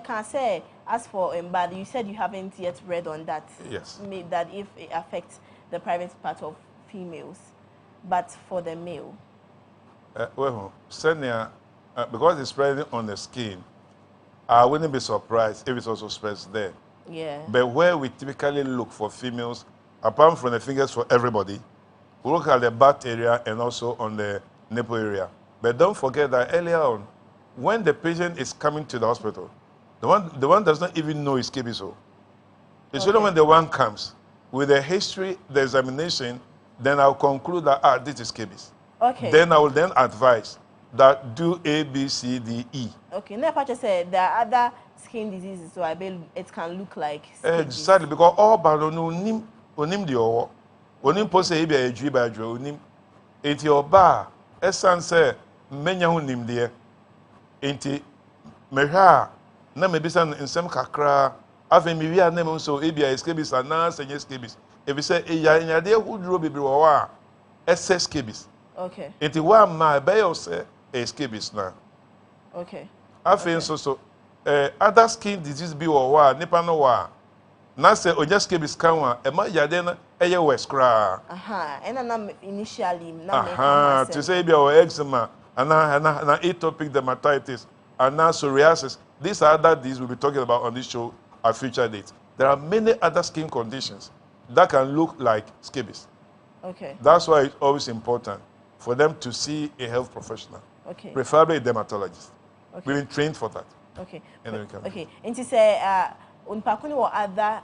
can say, as for but you said you haven't yet read on that. Yes. That if it affects the private part of females, but for the male. Well, Senia, because it's spreading on the skin, I wouldn't be surprised if it's also spreads there. Yeah. But where we typically look for females, apart from the fingers for everybody, we look at the butt area and also on the nipple area. But don't forget that earlier on, when the patient is coming to the hospital, the one does not even know is SCABIES. It's only when the one comes with the history, the examination, then I'll conclude that this is SCABIES. Okay. Then I will then advise that do A, B, C, D, E. Okay. Now, Pacha said there are other skin diseases, so I believe it can look like SCABIES. Exactly, because all balloon onim the owo. Onim pose e be a dri ba dro onim. Enti oba esan say menya ho nim de. Enti mehwa na mebisa nsem kakra afa mi wi anem so e bia SCABIES ana senye SCABIES. E bi say e ya nyade hudro bebre wo a SS SCABIES. Okay. Enti wa ma be yo say SCABIES na. Okay. Afa so other skin disease bi wo wa nipa no wa na say onya SCABIES kan wa e ma yade na eye west kra. And na initially na to say be our eczema and na atopic dermatitis and now psoriasis. These are other diseases we'll be talking about on this show at future dates. There are many other skin conditions that can look like SCABIES. Okay. That's why it's always important for them to see a health professional. Okay. Preferably a dermatologist. Okay. We've been trained for that. Okay. And then we can And to say unpakuni or other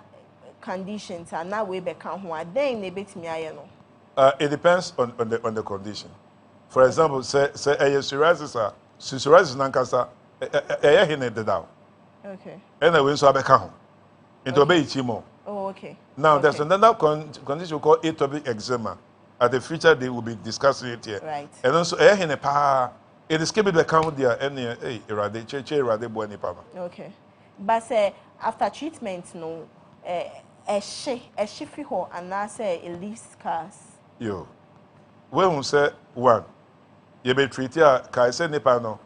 conditions are now way back on who then they bet me it depends on the condition. For example, say psoriasis psoriasis nankasa hine the down. Okay. And I win so abeka ho. Into obey chimo. Oh, okay. Now there's another condition called atopic eczema. At the future they will be discussing it here. Right. And also hine pa it is keep the count there any irade cheche irade bo ni pa. Okay. But say after treatment no a shifi ho and I say it leaves scars. Yo. When we say one, you be treat ya kai say nipa no.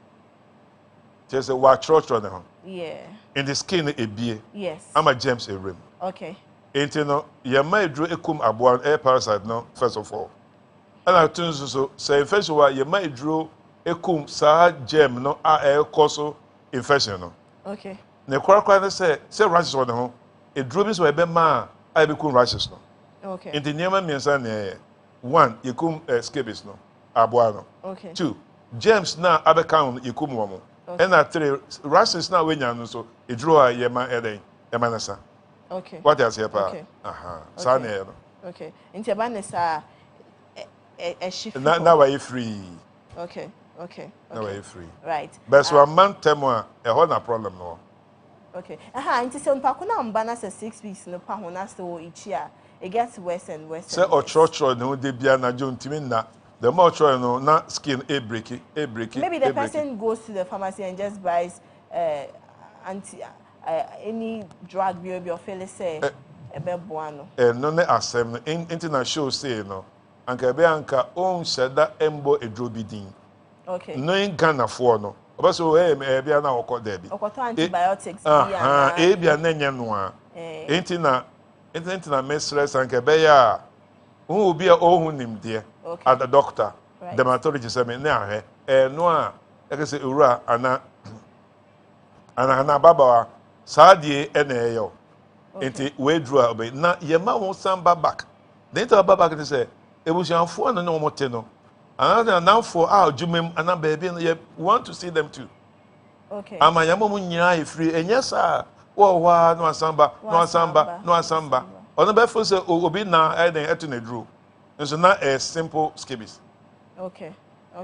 Just wa church on them. Yeah. In the skin a bie. Yes. I'm a James a rim. Okay. Enti no ye may draw ekum aboan air parasite no first of all. And I tun so say infection wa ye may draw ekum sa gem no a air cause infection no. Okay. Ne kwara say rashes on ho. E draw bi so e be ma a be kum rashes no. Okay. Enti niema miensa na one ye kum SCABIES no aboan no. Okay. Two, germs na abeka on yekum wo mo. And at 3 rashes now when you so it drew a yema eden emanasa. Okay. What else here? Okay. Sane. Okay. Into Banessa a shift. Now are you free? Okay. Okay. Now are you free? Right. But so a man temwa a whole problem no. Okay. Into some pakuna mbana 6 weeks no pahona so each year. It gets worse and worse. Say or church no de bia na John Timinna. The more try no na skin a breaky. Maybe the person goes to the pharmacy and just buys any drug be or feel say buano. No ne asem internet show say no. Anka be anka on sheda embo edrobidin. Okay. No in Ghana for no. Obaso bia na okọ there bi. Okoto antibiotics bia na nya no a. Internet mesres anka be ya. Who be a ohun nim there. At the doctor, right. Dermatologist say me na ahwe no a e say owura ana baba saa die e na eyo enti we draw obey na ye ma won samba back then to baba can say ebusianfo no no mote no ana now for our jumem ana baby no you want to see them too. Okay. Ama yamo mu nyina e free enya saa wo wa no asamba ono be fo say obi na e den eto na dru. It's not a simple scabies. Okay.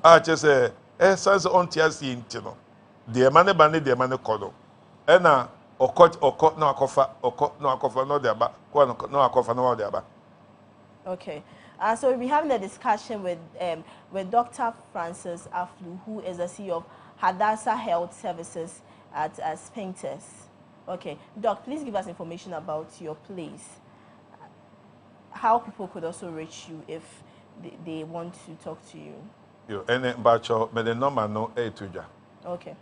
I just say, sense on TSC intino. The money bandy, the money codo. And now, or cut no cofa, no deaba, no cofa, no deaba. Okay. So we'll be having a discussion with Dr. Francis Aflu, who is the CEO of Hadassah Health Services at Spintex. Okay. Doc, please give us information about your place. How people could also reach you if they want to talk to you. And bacho, but the number no a tuja. Okay.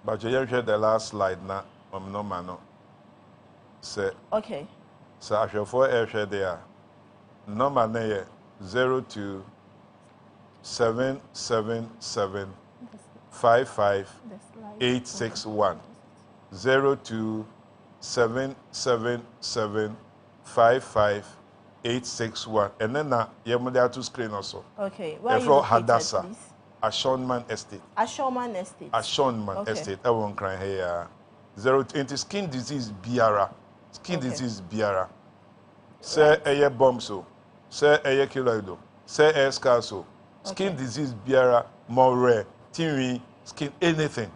But you share the last slide na number no. Say. Okay. So I shall for air share there. Number na 02 777 55 861 02 777 55 861 and then you have to screen also. Okay. Where are you located, Hadassah, please? Ashonman Estate. Ashonman Estate. I won't cry here. 020 skin disease biara. Disease biara. Say a bomb so. Say a kiloido. Say a scarso. Skin disease biara more rare. Tinwi skin anything.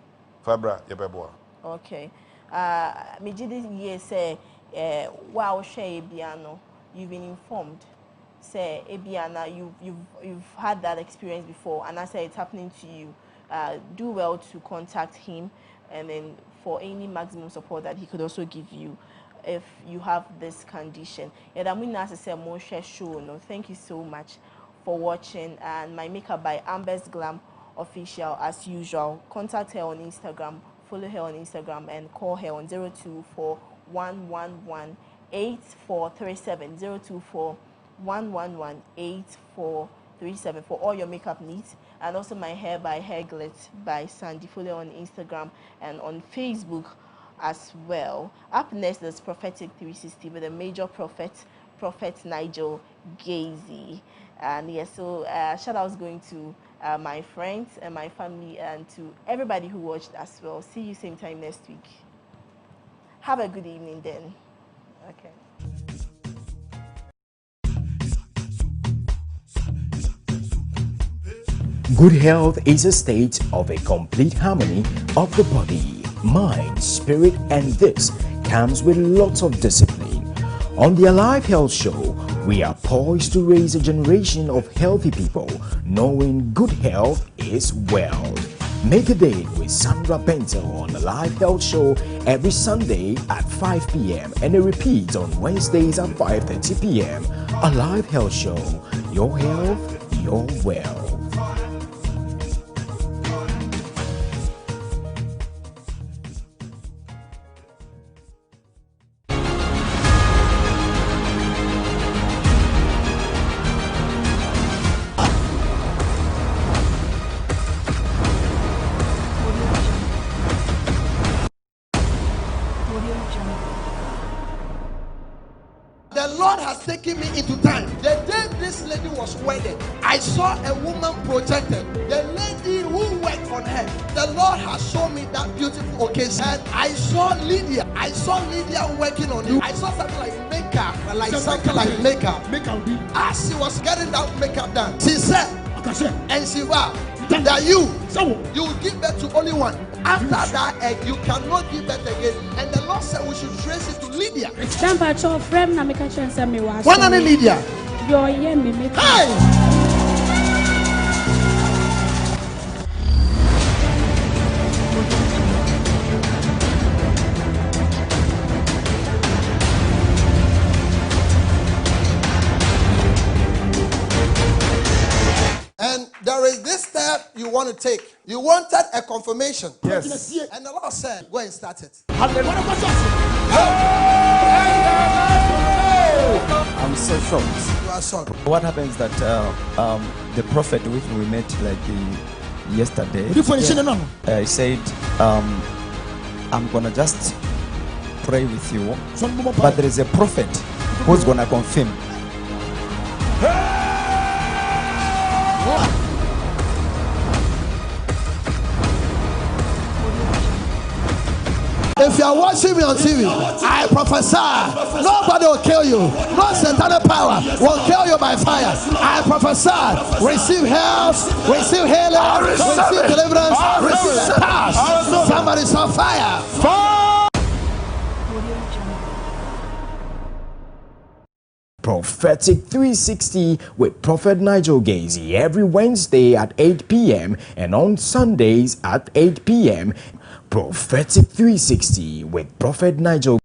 Fabra yebeboa. Okay. Me did ye say wow share biano. You've been informed. Say, Ebiana, you've had that experience before, and I say it's happening to you. Do well to contact him, and then for any maximum support that he could also give you, if you have this condition. And I'm going to say more show. No, thank you so much for watching. And my makeup by Amber's Glam Official as usual. Contact her on Instagram, follow her on Instagram, and call her on 024 111 8437 024 111 8437 for all your makeup needs, and also my hair by Hair Glit by Sandy. Follow on Instagram and on Facebook as well. Up next is Prophetic 360 with a major prophet Nigel Gazy. And yes, so shout outs going to my friends and my family and to everybody who watched as well. See you same time next week. Have a good evening then. Okay. Good health is a state of a complete harmony of the body, mind, spirit, and this comes with lots of discipline. On the Alive Health Show, we are poised to raise a generation of healthy people, knowing good health is wealth. Make a date with Sandra Bentil on the Live Health Show every Sunday at 5 p.m. and a repeat on Wednesdays at 5:30 p.m. A Live Health Show. Your health, your wealth. The Lord has taken me into time. The day this lady was wedded, I saw a woman projected. The lady who worked on on her. The Lord has shown me that beautiful occasion. And I saw Lydia. Working on it. I saw something like makeup. As she was getting that makeup done, she said, and she vowed that you will give birth to only one. After that egg, you cannot give birth again. And the Lord said we should trace it to Lydia. One and Lydia. Hey! There is this step you want to take. You wanted a confirmation. Yes. And the Lord said, go and start it. I'm so shocked. You are shocked. What happens that the prophet which we met like yesterday, he said, I'm gonna just pray with you, but there is a prophet who's gonna confirm. If you are watching me on TV, I prophesy, nobody will kill you. No satanic power will kill you by fire. I prophesy, receive health, receive healing, receive deliverance, receive power. Somebody's on fire. Prophetic 360 with Prophet Nigel Gazy every Wednesday at 8 p.m. and on Sundays at 8 p.m. Prophetic 360 with Prophet Nigel